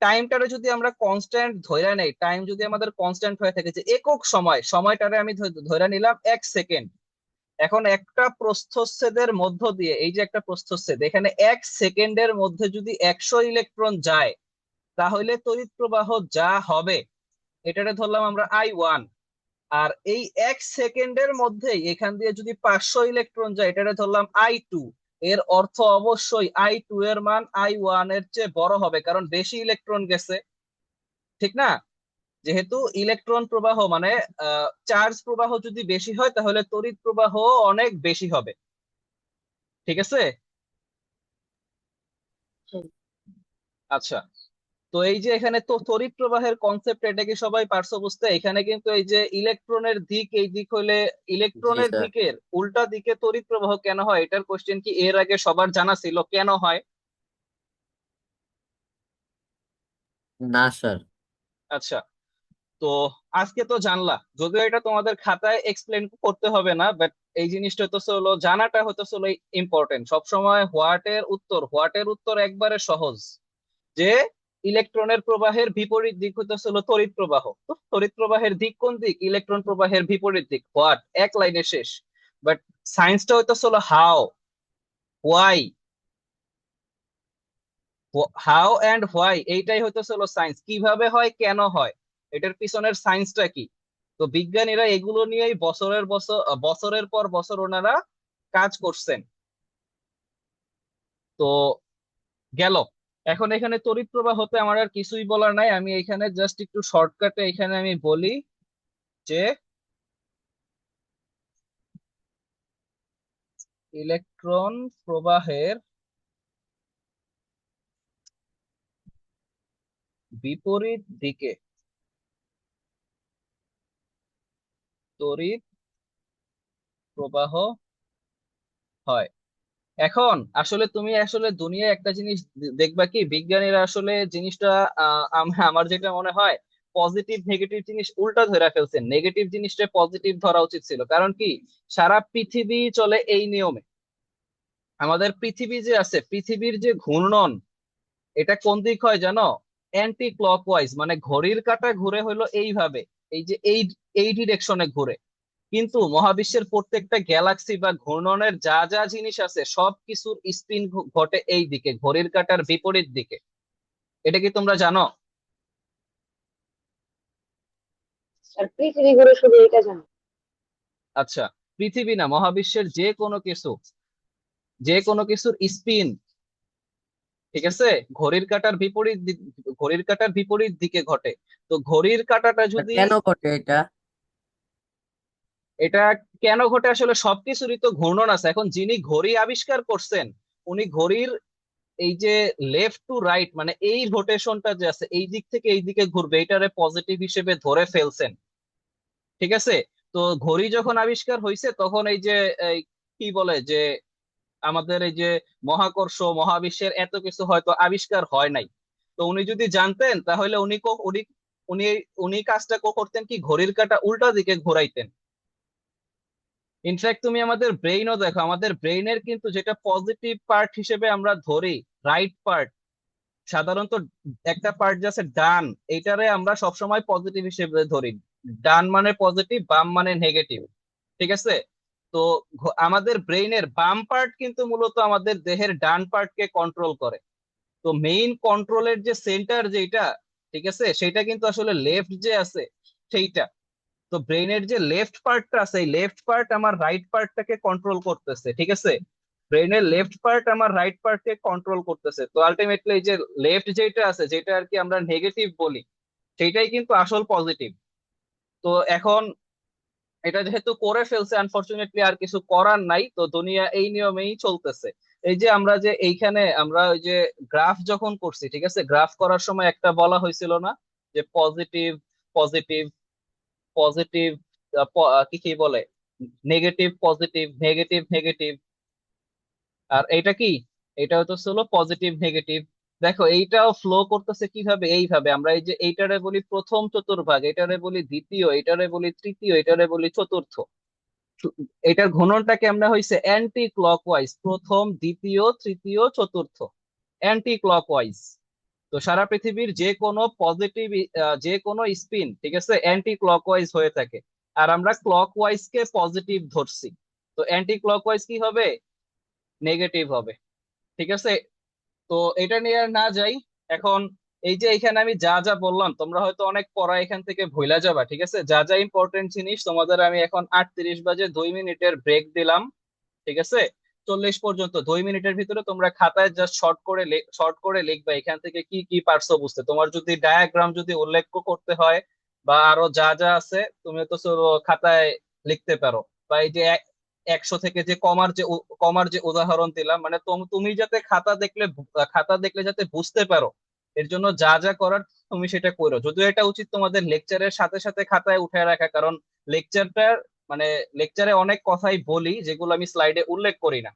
টাইমটারে যদি আমরা কনস্ট্যান্ট ধরে নেই, টাইম যদি আমাদের কনস্ট্যান্ট হয়ে থাকে, যে একক সময়টারে আমি ধরে নিলাম 1 সেকেন্ড। এখন একটা প্রস্থচ্ছেদের মধ্য দিয়ে, এই যে একটা প্রস্থচ্ছেদ, এখানে 1 সেকেন্ডের মধ্যে যদি 100 ইলেকট্রন যায়, তাহলে তড়িৎ প্রবাহ যা হবে এটারে ধরলাম আমরা I1। আর এই 1 সেকেন্ডের মধ্যেই এখান দিয়ে যদি 500 ইলেকট্রন যায়, এটারে ধরলাম I2। এর অর্থ অবশ্যই I2 এর মান I1 এর চেয়ে বড় হবে, কারণ বেশি ইলেকট্রন গেছে। ঠিক না? যেহেতু ইলেকট্রন প্রবাহ মানে চার্জ প্রবাহ যদি বেশি হয়, তাহলে তড়িৎ প্রবাহ অনেক বেশি হবে। ঠিক আছে। হ্যাঁ। আচ্ছা, তো এই যে এখানে তো তড়িৎ প্রবাহের কনসেপ্ট, এটা কি সবাই পারছো বুঝতে? এখানে কিন্তু এই যে ইলেকট্রনের দিক, এই দিক হইলে জি ইলেকট্রনের স্যার। দিকের উল্টা দিকে তড়িৎ প্রবাহ কেন হয়, এটার কোশ্চেন কি এর আগে সবার জানা ছিল কেন হয়? না স্যার। আচ্ছা, তো আজকে তো জানলা, যদিও এটা তোমাদের খাতায় এক্সপ্লেন করতে হবে না, বাট এই জিনিসটা তো হলো জানাটা হতো হলো ইম্পর্টেন্ট। সবসময় হোয়াটের উত্তর একবারে সহজ, যে ইলেকট্রনের প্রবাহের বিপরীত দিক হতে হলো তড়িৎ প্রবাহ। তো তড়িৎ প্রবাহের দিক কোন দিক? ইলেকট্রন প্রবাহের বিপরীত দিক। হোয়াট এক লাইনে শেষ। বাট সায়েন্সটা হইতে হলো how, why, how and why, এইটাই হইতেছে হলো সায়েন্স। কিভাবে হয়, কেন হয়, এটার পিছনের সায়েন্সটা কি। তো বিজ্ঞানীরা এগুলো নিয়েই বছরের পর বছর ওনারা কাজ করছেন। তো গেল। এখন এখানে তড়িৎ প্রবাহ হতে আমার আর কিছুই বলার নাই, আমি এখানে জাস্ট একটু শর্টকাটে এখানে আমি বলি যে ইলেকট্রন প্রবাহের বিপরীত দিকে তড়িৎ প্রবাহ হয়। এখন আসলে তুমি আসলে দুনিয়ায় একটা জিনিস দেখবা কি, বিজ্ঞানীরা আসলে জিনিসটা আমার যেটা মনে হয়, পজিটিভ নেগেটিভ জিনিস উল্টা ধরে ফেলছেন। নেগেটিভ জিনিসটা পজিটিভ ধরা উচিত ছিল। কারণ কি, সারা পৃথিবী চলে এই নিয়মে। আমাদের পৃথিবী যে আছে, পৃথিবীর যে ঘূর্ণন, এটা কোন দিক হয় জানো? অ্যান্টি ক্লকওয়াইজ, মানে ঘড়ির কাঁটা ঘুরে হলো এইভাবে, এই যে এই ডিরেকশনে ঘুরে। কিন্তু মহাবিশ্বের প্রত্যেকটা গ্যালাক্সি বা ঘূর্ণনের যা যা জিনিস আছে, সব কিছুর স্পিন ঘটে এই দিকে, ঘড়ির কাঁটার বিপরীত দিকে। এটা কি তোমরা জানো? স্যার পৃথিবী ঘুরে শুধু এটা জানি। আচ্ছা, পৃথিবী না, মহাবিশ্বের যে কোনো কিছুর স্পিন, ঠিক আছে, ঘড়ির কাঁটার বিপরীত দিকে ঘটে। তো ঘড়ির কাঁটাটা তা যদি, কেন ঘটে এটা? এটা কেন ঘটে, আসলে সবকিছুরই তো ঘূর্ণন আছে। এখন যিনি ঘড়ি আবিষ্কার করছেন, উনি ঘড়ির এই যে লেফট টু রাইট, মানে এই রোটেশনটা যে আছে, এই দিক থেকে এই দিকে ঘুরবে, এটারে পজিটিভ হিসেবে ধরে ফেলছেন। ঠিক আছে। তো ঘড়ি যখন আবিষ্কার হয়েছে, তখন এই যে এই কি বলে যে আমাদের এই যে মহাকর্ষ, মহাবিশ্বের এত কিছু হয়তো আবিষ্কার হয় নাই। তো উনি যদি জানতেন তাহলে উনি উনি উনি কাজটা করতেন কি, ঘড়ির কাঁটা উল্টা দিকে ঘোরাইতেন। ইনফ্যাক্ট তুমি আমাদের ব্রেইনও দেখো, আমাদের ব্রেইনের কিন্তু যেটা পজিটিভ পার্ট হিসেবে আমরা ধরি, রাইট পার্ট, সাধারণত একটা পার্ট যে আছে ডান, এইটারে আমরা সবসময় পজিটিভ হিসেবে ধরি। ডান মানে পজিটিভ, বাম মানে নেগেটিভ। ঠিক আছে? তো আমাদের ব্রেইনের বাম পার্ট কিন্তু মূলত আমাদের দেহের ডান পার্টকে কন্ট্রোল করে। তো মেইন কন্ট্রোলের যে সেন্টার যেটা, ঠিক আছে, সেটা কিন্তু আসলে লেফট যে আছে সেইটা। তো ব্রেইনের যে লেফট পার্টটা আছে, এই লেফট পার্ট আমার রাইট পার্টটাকে কন্ট্রোল করতেছে। ঠিক আছে? ব্রেইনের লেফট পার্ট আমার রাইট পার্টকে কন্ট্রোল করতেছে। তো আলটিমেটলি এই যে লেফট যেটা আছে, যেটা আর কি আমরা নেগেটিভ বলি, সেইটাই কিন্তু আসল পজিটিভ। তো এখন এটা যেহেতু করে ফেলছে, আনফরচুনেটলি আর কিছু করার নাই, তো দুনিয়া এই নিয়মেই চলতেছে। এই যে আমরা যে এইখানে আমরা ওই যে গ্রাফ যখন করছি, ঠিক আছে, গ্রাফ করার সময় একটা বলা হয়েছিল না যে পজিটিভ পজিটিভ পজিটিভ, কি কি বলে, নেগেটিভ পজিটিভ, নেগেটিভ নেগেটিভ। আর এটা কি, এটা হতো হলো পজিটিভ নেগেটিভ। দেখো এইটাও ফ্লো করতেছে কিভাবে, এইভাবে আমরা এই যে এইটারে বলি প্রথম চতুর্ভাগ, এটারে বলি দ্বিতীয়, এটারে বলি তৃতীয়, এটারে বলি চতুর্থ। এটার ঘূর্ণনটা কেমনে হয়েছে, অ্যান্টি ক্লকওয়াইজ, প্রথম দ্বিতীয় তৃতীয় চতুর্থ, অ্যান্টি ক্লকওয়াইজ। তো সারা পৃথিবীর যে কোনো পজিটিভ, যে কোনো স্পিন, ঠিক আছে, অ্যান্টি ক্লকওয়াইজ হয়ে থাকে। আর আমরা ক্লকওয়াইজ কে পজিটিভ ধরছি। তো অ্যান্টি ক্লকওয়াইজ কি হবে, নেগেটিভ হবে। ঠিক আছে? তো এটা নিয়ে আর না যাই এখন। এই যে এখানে আমি যা যা বললাম তোমরা হয়তো অনেক পড়া এখান থেকে ভুলা যাবা। ঠিক আছে? যা যা ইম্পর্টেন্ট জিনিস তোমাদের আমি এখন 38 বাজে 2 মিনিটের ব্রেক দিলাম। ঠিক আছে? 40 পর্যন্ত 2 মিনিটের ভিতরে তোমরা খাতায় জাস্ট শর্ট করে লিখবা এখান থেকে কি কি পারছো বুঝতে। তোমার যদি ডায়াগ্রাম যদি উল্লেখ করতে হয় বা আরো যা যা আছে, তুমি তো খাতায় লিখতে পারো। বা এই যে 100 থেকে যে কমার যে উদাহরণ দিলাম, মানে তুমি যাতে খাতা দেখলে যাতে বুঝতে পারো, এর জন্য যা যা করার তুমি সেটা করো। যদিও এটা উচিত তোমাদের লেকচারের সাথে সাথে খাতায় উঠে রাখা, কারণ লেকচারটা মানে লেকচারে অনেক কথাই বলি যেগুলো আমি স্লাইডে উল্লেখ করি না।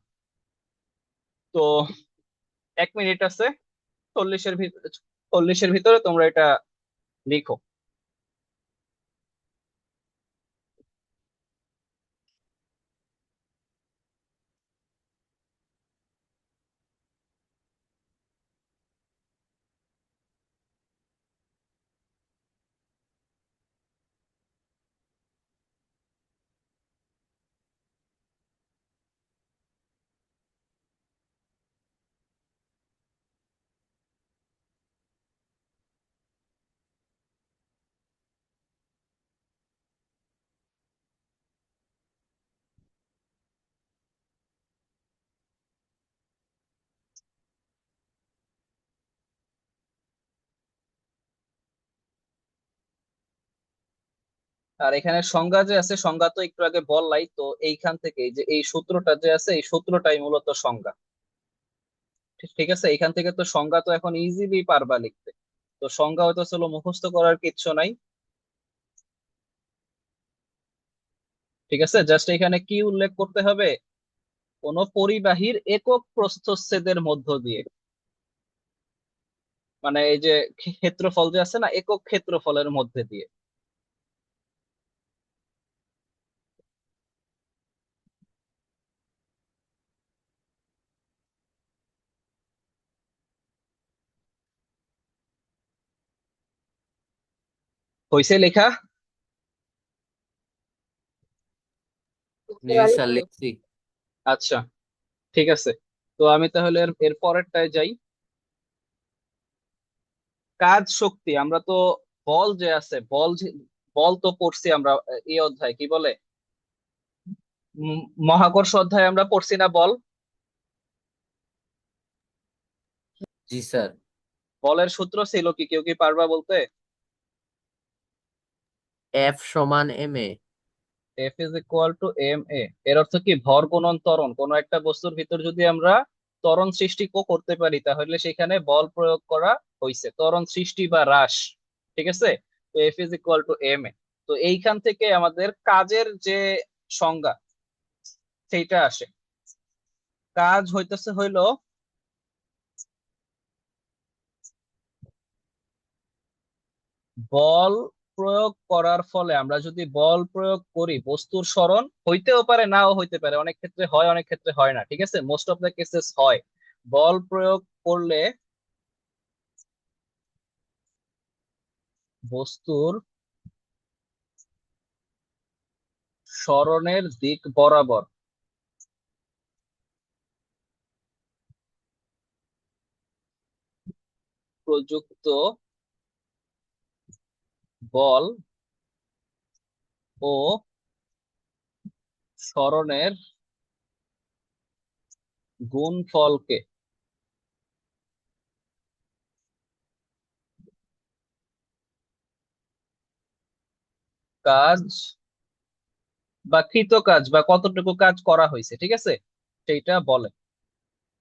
তো 1 মিনিট আছে, 40-এর ভিতরে তোমরা এটা লিখো। আর এখানে সংজ্ঞা যে আছে, সংজ্ঞা তো একটু আগে বললাই। তো এইখান থেকে এই যে এই সূত্রটা যে আছে, এই সূত্রটাই মূলত সংজ্ঞা। ঠিক আছে? এখান থেকে তো সংজ্ঞা তো এখন ইজিলি পারবা লিখতে। তো সংজ্ঞা হয়তো চলো মুখস্থ করার কিচ্ছু নাই। ঠিক আছে? জাস্ট এখানে কি উল্লেখ করতে হবে, কোন পরিবাহীর একক প্রস্থচ্ছেদের মধ্য দিয়ে, মানে এই যে ক্ষেত্রফল যে আছে না, একক ক্ষেত্রফলের মধ্যে দিয়ে। হইছে লেখা? বুঝতে জি পারি স্যার, নাই। লিখছি। আচ্ছা, ঠিক আছে। তো আমি তাহলে এর পরেরটায় যাই। কাজ শক্তি, আমরা তো বল যে আছে, বল তো পড়ছি আমরা। এই অধ্যায় কি বলে, উম, মহাকর্ষ অধ্যায় আমরা পড়ছি না বল? জি স্যার। বলের সূত্র ছিল কি, কেউ কি পারবা বলতে? এফ সমান এম এ। F = ma। এর অর্থ কি, ভর গুণন ত্বরণ। কোনো একটা বস্তুর ভিতর যদি আমরা ত্বরণ সৃষ্টি করতে পারি, তাহলে সেখানে বল প্রয়োগ করা হয়েছে, ত্বরণ সৃষ্টি বা হ্রাস। ঠিক আছে? তো F = ma। তো এইখান থেকে আমাদের কাজের যে সংজ্ঞা, সেইটা আসে। কাজ হইতেছে হইলো বল প্রয়োগ করার ফলে আমরা যদি বল প্রয়োগ করি বস্তুর সরণ হইতেও পারে নাও হইতে পারে, অনেক ক্ষেত্রে হয় অনেক ক্ষেত্রে হয় না, ঠিক আছে, মোস্ট অফ দ্য কেসেস হয়। বল প্রয়োগ করলে বস্তুর সরণের দিক বরাবর প্রযুক্ত বল ও সরণের গুণফলকে কাজ বা কৃতকাজ বা কতটুকু কাজ করা হয়েছে, ঠিক আছে, সেইটা বলে।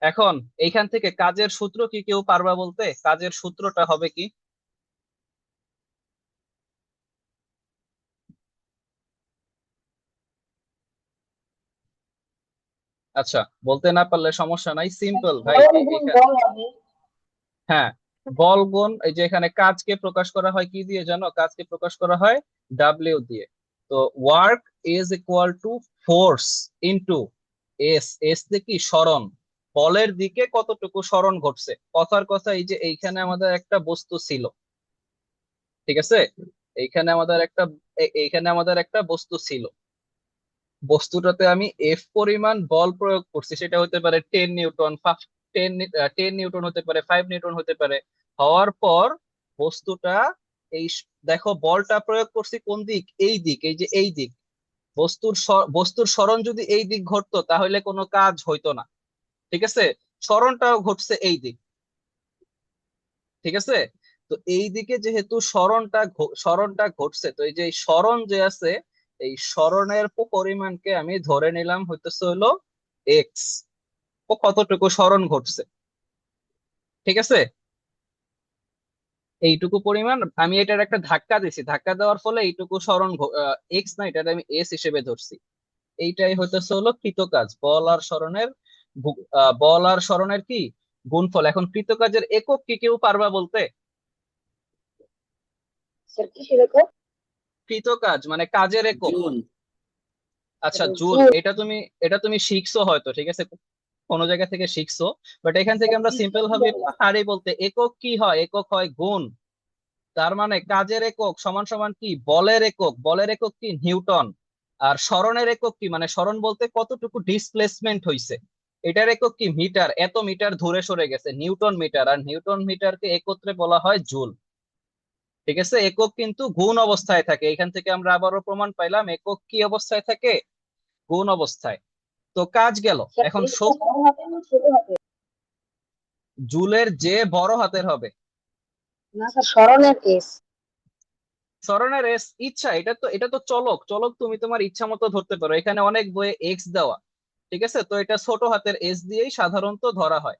এখন এইখান থেকে কাজের সূত্র কি কেউ পারবা বলতে? কাজের সূত্রটা হবে কি? আচ্ছা, বলতে না পারলে সমস্যা নাই, সিম্পল ভাই। সরণ গুণ বল হবে। হ্যাঁ, বল গুণ এই যে এখানে কাজকে প্রকাশ করা হয় কি দিয়ে জানো? কাজকে প্রকাশ করা হয় ডাব্লিউ দিয়ে। তো work is equal to force into S. S দিয়ে কি? সরণ। বলের দিকে কতটুকু সরণ ঘটছে। কথার কথা এই যে এইখানে আমাদের একটা বস্তু ছিল, ঠিক আছে, এইখানে আমাদের একটা বস্তু ছিল, বস্তুটাতে আমি এফ পরিমাণ বল প্রয়োগ করছি, সেটা হতে পারে 10 নিউটন, 10 নিউটন হতে পারে, 5 নিউটন হতে পারে। হওয়ার পর বস্তুটা দেখো বলটা প্রয়োগ করছি কোন দিক? এই দিক, এই যে এই দিক। বস্তুর সরণ যদি এই দিক ঘটতো তাহলে কোনো কাজ হইতো না, ঠিক আছে, সরণটাও ঘটছে এই দিক, ঠিক আছে। তো এই দিকে যেহেতু সরণটা ঘটছে, তো এই যে এই সরণ যে আছে, এই সরণের পরিমাণকে আমি ধরে নিলাম হইতেছে হলো এক্স। ও কতটুকু সরণ ঘটছে, ঠিক আছে, এইটুকু পরিমাণ আমি এটার একটা ধাক্কা দিছি, ধাক্কা দেওয়ার ফলে এইটুকু সরণ এক্স না, এটা আমি এস হিসেবে ধরছি। এইটাই হইতেছে হলো কৃতকাজ, বল আর সরণের কি গুণফল। এখন কৃতকাজের একক কি কেউ পারবা বলতে? স্যার কি সেরকম? কৃতকাজ মানে কাজের একক। জুল। আচ্ছা, জুল। জুল। এটা তুমি শিখছো হয়তো, ঠিক আছে, কোনো জায়গা থেকে শিখছো। বাট এখান থেকে স্যার আমরা কি সিম্পল সেরকম ভাবে জানি না। পারি বলতে, একক কি হয়? একক হয় গুণ। তার মানে কাজের একক সমান সমান কি? বলের একক। বলের একক কি? নিউটন। আর সরণের একক কি? মানে সরণ বলতে কতটুকু ডিসপ্লেসমেন্ট হইছে, এটার একক কি? মিটার। এত মিটার ধরে সরে গেছে, নিউটন মিটার। আর নিউটন মিটারকে একত্রে বলা হয় জুল, ঠিক আছে। একক কিন্তু গুণ অবস্থায় থাকে, এখান থেকে আমরা আবারও প্রমাণ পাইলাম একক কি অবস্থায় থাকে? গুণ অবস্থায়। তো কাজ গেল। স্যার এখন এসটা বড় হাতে না ছোট হাতে? জুলের যে বড় হাতের হবে। না স্যার, সরণের এস। সরণের এস ইচ্ছা, এটা তো চলক। চলক তুমি তোমার ইচ্ছা মতো ধরতে পারো, এখানে অনেক বইয়ে এক্স দেওয়া, ঠিক আছে, তো এটা ছোট হাতের এস দিয়েই সাধারণত ধরা হয়।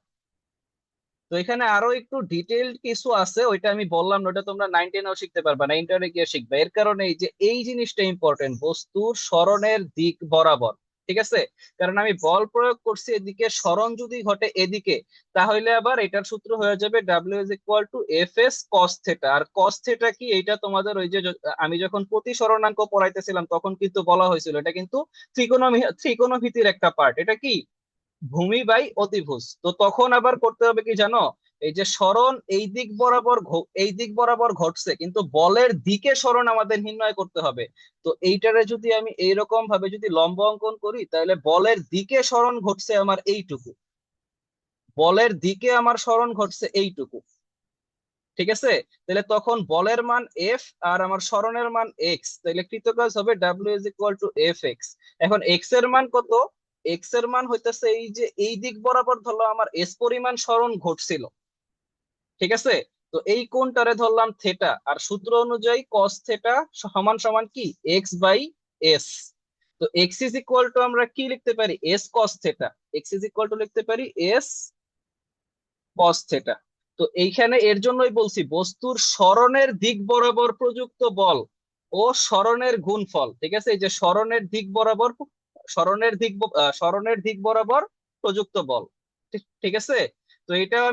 তো এখানে আরো একটু ডিটেইলড কিছু আছে, ওইটা আমি বললাম না, ওটা তোমরা 9 10-এও শিখতে পারবে না, ইন্টারে গিয়ে শিখবে। এর কারণে এই যে এই জিনিসটা ইম্পর্টেন্ট, বস্তুর সরণের দিক বরাবর, ঠিক আছে। কারণ আমি বল প্রয়োগ করছি এদিকে, সরণ যদি ঘটে এদিকে, তাহলে আবার এটার সূত্র হয়ে যাবে W is equal to F S cos theta. আর কস থেটা কি? এটা তোমাদের ওই যে আমি যখন প্রতিসরণাঙ্ক পড়াইতেছিলাম তখন কিন্তু বলা হয়েছিল, এটা কিন্তু ত্রিকোণমিতির একটা পার্ট। এটা কি? ভূমি বাই অতিভুজ। তো তখন আবার করতে হবে কি জানো? এই যে সরণ এই দিক বরাবর ঘটছে, কিন্তু বলের দিকে সরণ আমাদের নির্ণয় করতে হবে। তো এইটারে যদি আমি এইরকম ভাবে যদি লম্ব অঙ্কন করি, তাহলে বলের দিকে সরণ ঘটছে আমার এইটুকু, বলের দিকে আমার সরণ ঘটছে এইটুকু, ঠিক আছে। তাহলে তখন বলের মান এফ আর আমার সরণের মান এক্স, তাহলে কৃতকাজ হবে W is equal to F x. এখন এক্স এর মান কত? এক্স এর মান হইতেছে এই যে এই দিক বরাবর ধরলো আমার এস পরিমাণ সরণ ঘটছিল, ঠিক আছে। তো এই কোণটারে ধরলাম থেটা, আর সূত্র অনুযায়ী কস থেটা সমান সমান কি? X by S. তো এক্স ইজ ইকুয়াল টু আমরা কি লিখতে পারি? S cos theta. X is equal to লিখতে পারি এস কস থেটা। তো এইখানে এর জন্যই বলছি বস্তুর সরণের দিক বরাবর প্রযুক্ত বল ও সরণের গুণফল, ঠিক আছে। এই যে সরণের দিক বরাবর প্রযুক্ত বল, ঠিক ঠিক আছে। তো এটাও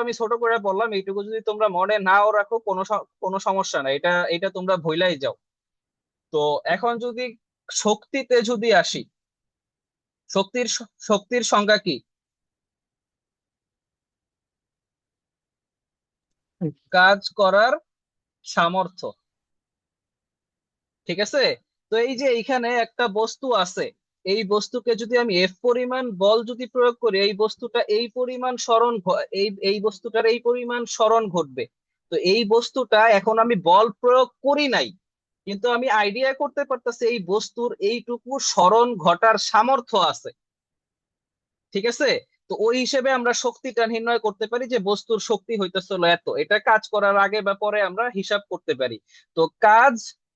আমি ছোট করে বললাম, এইটুকু যদি তোমরা মনে নাও রাখো কোনো সমস্যা নাই, এটা এটা তোমরা ভুলাই যাও। তো এখন যদি শক্তিতে যদি আসি, শক্তির সংজ্ঞা কি? কাজ করার সামর্থ্য, ঠিক আছে? তো এই যে এইখানে একটা বস্তু আছে, এই বস্তুকে যদি আমি এফ পরিমাণ বল যদি প্রয়োগ করি, এই বস্তুটা এই পরিমাণ এই বস্তুটার এই পরিমাণ সরণ ঘটবে। তো এই বস্তুটা এখন আমি বল প্রয়োগ করি নাই, কিন্তু আমি আইডিয়া করতে পারতেছি এই বস্তুর এইটুকু সরণ ঘটার সামর্থ্য আছে, ঠিক আছে? তো ওই হিসেবে আমরা শক্তিটা নির্ণয় করতে পারি যে বস্তুর শক্তি হইতেছে হলো এত, এটা কাজ করার আগে বা পরে আমরা হিসাব করতে পারি। তো কাজ,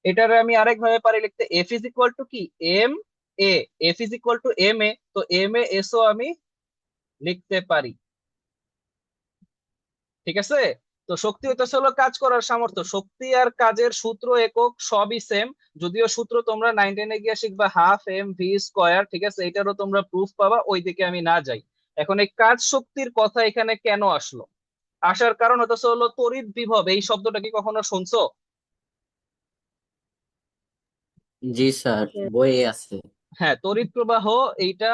এটার আমি আরেক ভাবে পারি লিখতে, এফ ইজ ইকুয়াল টু কি, M A, F is equal to M A, তো এম এ এস ও আমি লিখতে পারি, ঠিক আছে? তো শক্তি হইতেছে হলো কাজ করার সামর্থ্য। শক্তি আর কাজের সূত্র একক সবই সেম, যদিও সূত্র তোমরা 9-10 গিয়ে শিখবা হাফ এম ভি স্কোয়ার, ঠিক আছে? এটারও তোমরা প্রুফ পাবা, ওই দিকে আমি না যাই। এখন এই কাজ শক্তির কথা এখানে কেন আসলো? আসার কারণ হতেছে হলো তড়িৎ বিভব, এই শব্দটা কি কখনো শুনছো? জি স্যার, বইয়ে আছে। হ্যাঁ, তড়িৎ প্রবাহ, এইটা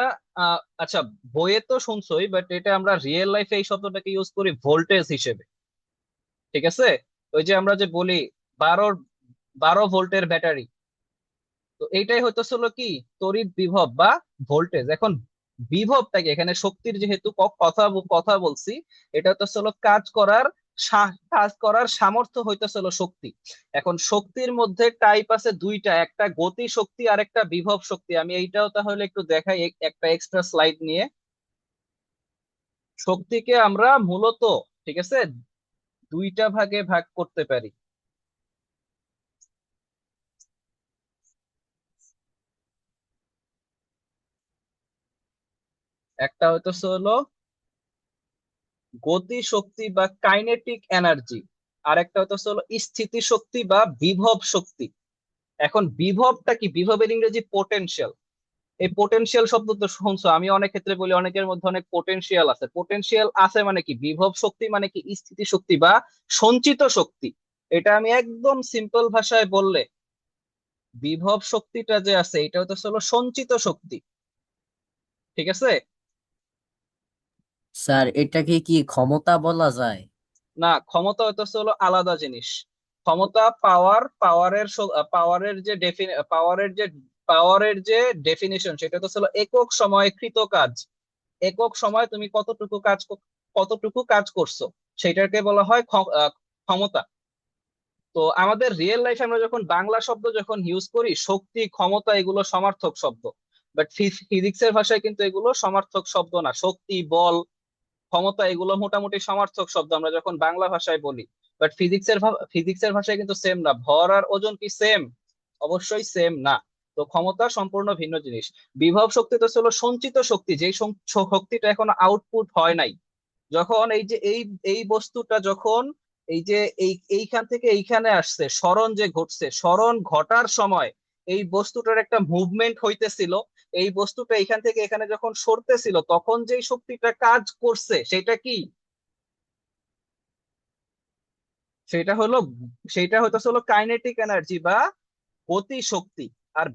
আচ্ছা, বইয়ে তো শুনছোই, বাট এটা আমরা রিয়েল লাইফে এই শব্দটাকে ইউজ করি ভোল্টেজ হিসেবে, ঠিক আছে? ওই যে আমরা যে বলি 12 12 ভোল্টের ব্যাটারি, তো এইটাই হইতেছে হলো কি তড়িৎ বিভব বা ভোল্টেজ। এখন বিভবটা কি, এখানে শক্তির যেহেতু কথা বলছি, এটা হইতেছে হলো কাজ করার সামর্থ্য হইতেছে হলো শক্তি। এখন শক্তির মধ্যে টাইপ আছে দুইটা, একটা গতি শক্তি আর একটা বিভব শক্তি। আমি এইটাও তাহলে একটু দেখাই একটা এক্সট্রা স্লাইড নিয়ে। শক্তিকে আমরা মূলত, ঠিক আছে, দুইটা ভাগে ভাগ করতে পারি। একটা হইতেছে হলো গতি শক্তি বা কাইনেটিক এনার্জি, আর একটা হচ্ছে হলো স্থিতি শক্তি বা বিভব শক্তি। এখন বিভবটা কি, বিভবের ইংরেজি পোটেনশিয়াল। এই পোটেনশিয়াল শব্দ তো শুনছো, আমি অনেক ক্ষেত্রে বলি অনেকের মধ্যে অনেক পোটেনশিয়াল আছে। পোটেনশিয়াল আছে মানে কি, বিভব শক্তি মানে কি স্থিতি শক্তি বা সঞ্চিত শক্তি। এটা আমি একদম সিম্পল ভাষায় বললে, বিভব শক্তিটা যে আছে এটা হচ্ছে হলো সঞ্চিত শক্তি, ঠিক আছে? স্যার, এটাকে কি ক্ষমতা বলা যায়? না, ক্ষমতা হইতেছে হলো আলাদা জিনিস। ক্ষমতা পাওয়ারের যে ডেফিনিশন, সেটা তো হলো একক সময়ে কৃত কাজ। একক সময় তুমি কতটুকু কাজ করছো, সেটাকে বলা হয় ক্ষমতা। তো আমাদের রিয়েল লাইফে আমরা যখন বাংলা শব্দ যখন ইউজ করি, শক্তি ক্ষমতা এগুলো সমার্থক শব্দ, বাট ফিজিক্সের ভাষায় কিন্তু এগুলো সমার্থক শব্দ না। শক্তি, বল, ক্ষমতা এগুলো মোটামুটি সমার্থক শব্দ আমরা যখন বাংলা ভাষায় বলি, বাট ফিজিক্সের ভাষায় কিন্তু সেম না। ভর আর ওজন কি সেম? অবশ্যই সেম না। তো ক্ষমতা সম্পূর্ণ ভিন্ন জিনিস। বিভব শক্তি তো ছিল সঞ্চিত শক্তি, যেই শক্তিটা এখনো আউটপুট হয় নাই। যখন এই যে এই বস্তুটা যখন এই যে এইখান থেকে এইখানে আসছে, স্মরণ যে ঘটছে, স্মরণ ঘটার সময় এই বস্তুটার একটা মুভমেন্ট হইতেছিল। এই বস্তুটা এখান থেকে এখানে যখন সরতেছিল, তখন যেই শক্তিটা কাজ করছে সেটা কি, সেটা হলো সেটা হইতেছে হলো কাইনেটিক এনার্জি বা গতি শক্তি। আর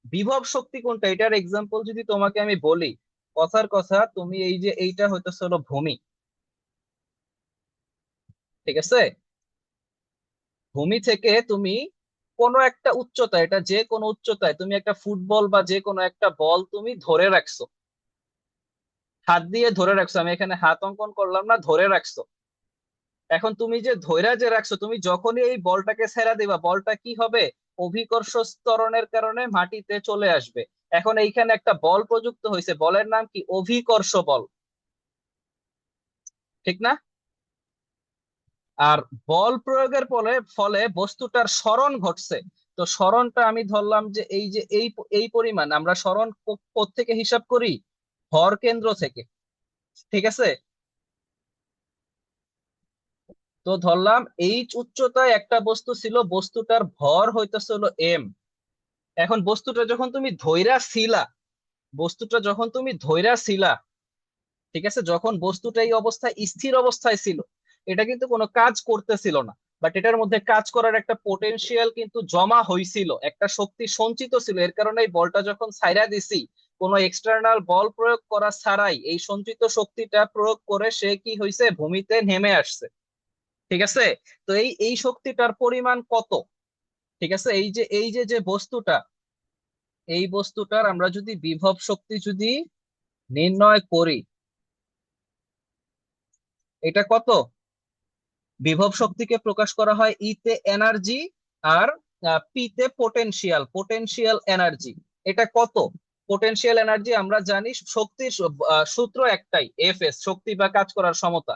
বিভব শক্তি কোনটা, এটার এক্সাম্পল যদি তোমাকে আমি বলি, কথার কথা, তুমি এই যে এইটা হইতেছে হলো ভূমি, ঠিক আছে? ভূমি থেকে তুমি কোনো একটা উচ্চতা, এটা যে কোনো উচ্চতায় তুমি একটা ফুটবল বা যে কোনো একটা বল তুমি ধরে রাখছো, হাত দিয়ে ধরে রাখছো, আমি এখানে হাত অঙ্কন করলাম না, ধরে রাখছো। এখন তুমি যে ধৈরা যে রাখছো, তুমি যখনই এই বলটাকে ছেড়ে দিবা, বলটা কি হবে, অভিকর্ষ ত্বরণের কারণে মাটিতে চলে আসবে। এখন এইখানে একটা বল প্রযুক্ত হয়েছে, বলের নাম কি, অভিকর্ষ বল, ঠিক না? আর বল প্রয়োগের ফলে ফলে বস্তুটার সরণ ঘটছে। তো সরণটা আমি ধরলাম যে এই যে এই পরিমাণ, আমরা সরণ থেকে হিসাব করি, ভর কেন্দ্র থেকে, ঠিক আছে? তো ধরলাম এইচ উচ্চতায় একটা বস্তু ছিল, বস্তুটার ভর হইতেছে হলো এম। এখন বস্তুটা যখন তুমি ধইরা ছিলা, বস্তুটা যখন তুমি ধইরা ছিলা, ঠিক আছে, যখন বস্তুটা এই অবস্থায় স্থির অবস্থায় ছিল, এটা কিন্তু কোনো কাজ করতেছিল না, বাট এটার মধ্যে কাজ করার একটা পোটেনশিয়াল কিন্তু জমা হয়েছিল, একটা শক্তি সঞ্চিত ছিল। এর কারণে এই বলটা যখন ছাইরা দিছি, কোনো এক্সটার্নাল বল প্রয়োগ করা ছাড়াই এই সঞ্চিত শক্তিটা প্রয়োগ করে সে কি হয়েছে, ভূমিতে নেমে আসছে। ঠিক আছে, তো এই এই শক্তিটার পরিমাণ কত? ঠিক আছে, এই যে যে বস্তুটা, এই বস্তুটার আমরা যদি বিভব শক্তি যদি নির্ণয় করি, এটা কত? বিভব শক্তিকে প্রকাশ করা হয় ই তে এনার্জি, আর পি তে পোটেনশিয়াল, পোটেনশিয়াল এনার্জি। এটা কত? পোটেনশিয়াল এনার্জি আমরা জানি শক্তির সূত্র একটাই, এফ এস, শক্তি বা কাজ করার ক্ষমতা,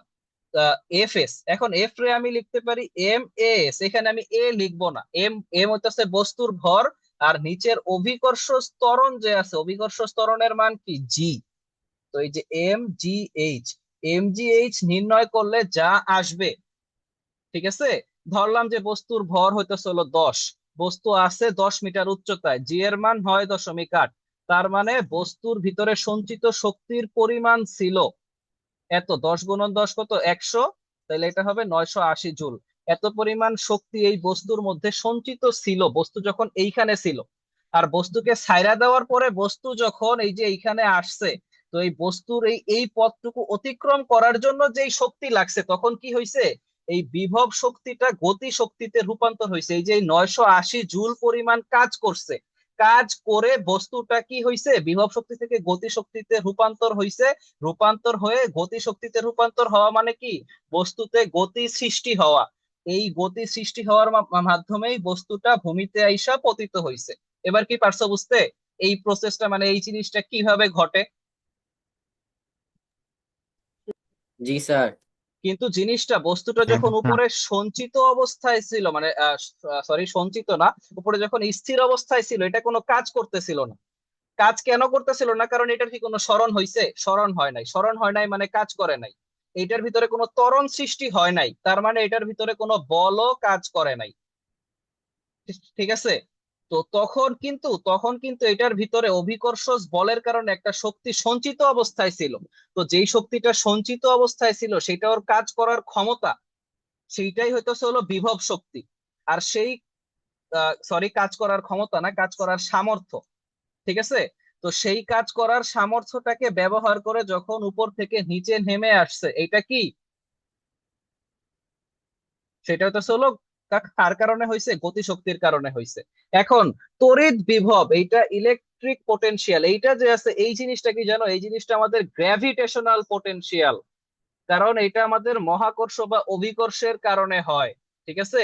এফ এস। এখন এফ রে আমি লিখতে পারি এম এস, এখানে আমি এ লিখবো না। এম এম হইতেছে বস্তুর ভর, আর নিচের অভিকর্ষ ত্বরণ যে আছে, অভিকর্ষ ত্বরণের মান কি, জি। তো এই যে M G H, M G H নির্ণয় করলে যা আসবে, ঠিক আছে, ধরলাম যে বস্তুর ভর হইতেছে হলো 10, বস্তু আছে 10 মিটার উচ্চতায়, জি এর মান 9.8, তার মানে বস্তুর ভিতরে সঞ্চিত শক্তির পরিমাণ ছিল এত, 10 × 10 কত, 100, তাহলে এটা হবে 980 জুল। এত পরিমাণ শক্তি এই বস্তুর মধ্যে সঞ্চিত ছিল বস্তু যখন এইখানে ছিল। আর বস্তুকে ছাইরা দেওয়ার পরে বস্তু যখন এই যে এইখানে আসছে, তো এই বস্তুর এই এই পথটুকু অতিক্রম করার জন্য যেই শক্তি লাগছে, তখন কি হয়েছে, এই বিভব শক্তিটা গতি শক্তিতে রূপান্তর হয়েছে। এই যে 980 জুল পরিমাণ কাজ করছে, কাজ করে বস্তুটা কি হয়েছে, বিভব শক্তি থেকে গতি শক্তিতে রূপান্তর হয়েছে। রূপান্তর হয়ে গতি শক্তিতে রূপান্তর হওয়া মানে কি, বস্তুতে গতি সৃষ্টি হওয়া। এই গতি সৃষ্টি হওয়ার মাধ্যমেই বস্তুটা ভূমিতে আইসা পতিত হয়েছে। এবার কি পারছো বুঝতে এই প্রসেসটা, মানে এই জিনিসটা কিভাবে ঘটে? জি স্যার। কিন্তু জিনিসটা, বস্তুটা যখন উপরে সঞ্চিত অবস্থায় ছিল, মানে সরি সঞ্চিত না, উপরে যখন স্থির অবস্থায় ছিল, এটা কোনো কাজ করতেছিল না। কাজ কেন করতেছিল না? কারণ এটার কি কোনো সরণ হয়েছে? সরণ হয় নাই। সরণ হয় নাই মানে কাজ করে নাই। এটার ভিতরে কোনো ত্বরণ সৃষ্টি হয় নাই, তার মানে এটার ভিতরে কোনো বলও কাজ করে নাই। ঠিক আছে, তো তখন কিন্তু এটার ভিতরে অভিকর্ষ বলের কারণে একটা শক্তি সঞ্চিত অবস্থায় ছিল। তো যেই শক্তিটা সঞ্চিত অবস্থায় ছিল, সেটা ওর কাজ করার ক্ষমতা, সেইটাই হইতেছে হলো বিভব শক্তি। আর সেই সরি, কাজ করার ক্ষমতা না, কাজ করার সামর্থ্য। ঠিক আছে, তো সেই কাজ করার সামর্থ্যটাকে ব্যবহার করে যখন উপর থেকে নিচে নেমে আসছে, এটা কি, সেটা হচ্ছে হলো কার কারণে হয়েছে, গতিশক্তির কারণে হয়েছে। এখন তড়িৎ বিভব, এইটা ইলেকট্রিক পোটেনশিয়াল, এইটা যে আছে, এই জিনিসটা কি জানো, এই জিনিসটা আমাদের গ্র্যাভিটেশনাল পোটেনশিয়াল। কারণ এটা আমাদের মহাকর্ষ বা অভিকর্ষের কারণে হয়। ঠিক আছে,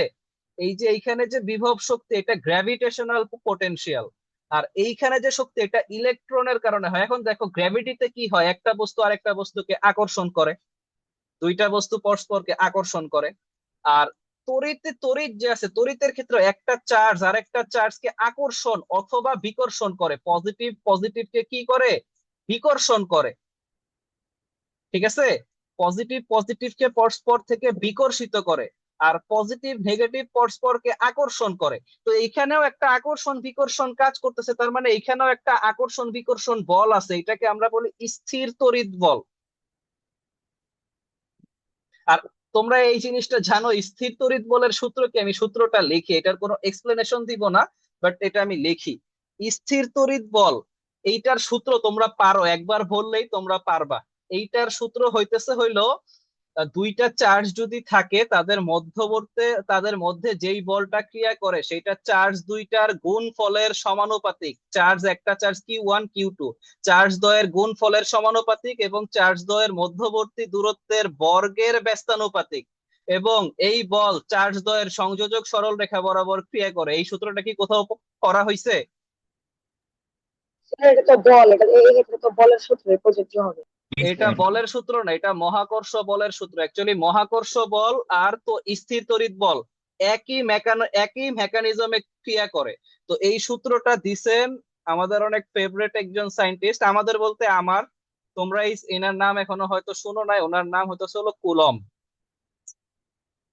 এই যে এইখানে যে বিভব শক্তি, এটা গ্র্যাভিটেশনাল পোটেনশিয়াল। আর এইখানে যে শক্তি, এটা ইলেকট্রনের কারণে হয়। এখন দেখো গ্র্যাভিটিতে কি হয়, একটা বস্তু আরেকটা বস্তুকে আকর্ষণ করে, দুইটা বস্তু পরস্পরকে আকর্ষণ করে। আর তড়িৎ যে আছে, তড়িতের ক্ষেত্রে একটা চার্জ আর একটা চার্জকে আকর্ষণ অথবা বিকর্ষণ করে, পজিটিভ পজিটিভকে কি করে, বিকর্ষণ করে। ঠিক আছে, পজিটিভ পজিটিভকে পরস্পর থেকে বিকর্ষিত করে, আর পজিটিভ নেগেটিভ পরস্পরকে আকর্ষণ করে। তো এইখানেও একটা আকর্ষণ বিকর্ষণ কাজ করতেছে, তার মানে এইখানেও একটা আকর্ষণ বিকর্ষণ বল আছে, এটাকে আমরা বলি স্থির তড়িৎ বল। আর তোমরা এই জিনিসটা জানো, স্থির তড়িৎ বলের সূত্র কি, আমি সূত্রটা লিখি, এটার কোনো এক্সপ্লেনেশন দিব না, বাট এটা আমি লিখি। স্থির তড়িৎ বল, এইটার সূত্র তোমরা পারো, একবার বললেই তোমরা পারবা। এইটার সূত্র হইতেছে হইলো, দুইটা চার্জ যদি থাকে, তাদের মধ্যে যেই বলটা ক্রিয়া করে, সেটা চার্জ দুইটার গুণফলের সমানুপাতিক। চার্জ, একটা চার্জ Q1 Q2, চার্জ দ্বয়ের গুণফলের সমানুপাতিক, এবং চার্জ দ্বয়ের মধ্যবর্তী দূরত্বের বর্গের ব্যস্তানুপাতিক। এবং এই বল চার্জ দ্বয়ের সংযোজক সরল রেখা বরাবর ক্রিয়া করে। এই সূত্রটা কি কোথাও করা হয়েছে? এটা তো বল, এটা তো বলের সূত্রে প্রযোজ্য হবে। এটা বলের সূত্র না, এটা মহাকর্ষ বলের সূত্র। অ্যাকচুয়ালি মহাকর্ষ বল আর তো স্থির তড়িৎ বল একই মেকানিজমে ক্রিয়া করে। তো এই সূত্রটা দিছেন আমাদের অনেক ফেভারিট একজন সায়েন্টিস্ট, আমাদের বলতে আমার, তোমরা এনার নাম এখনো হয়তো শুনো নাই, ওনার নাম হয়তো হলো কুলম্ব।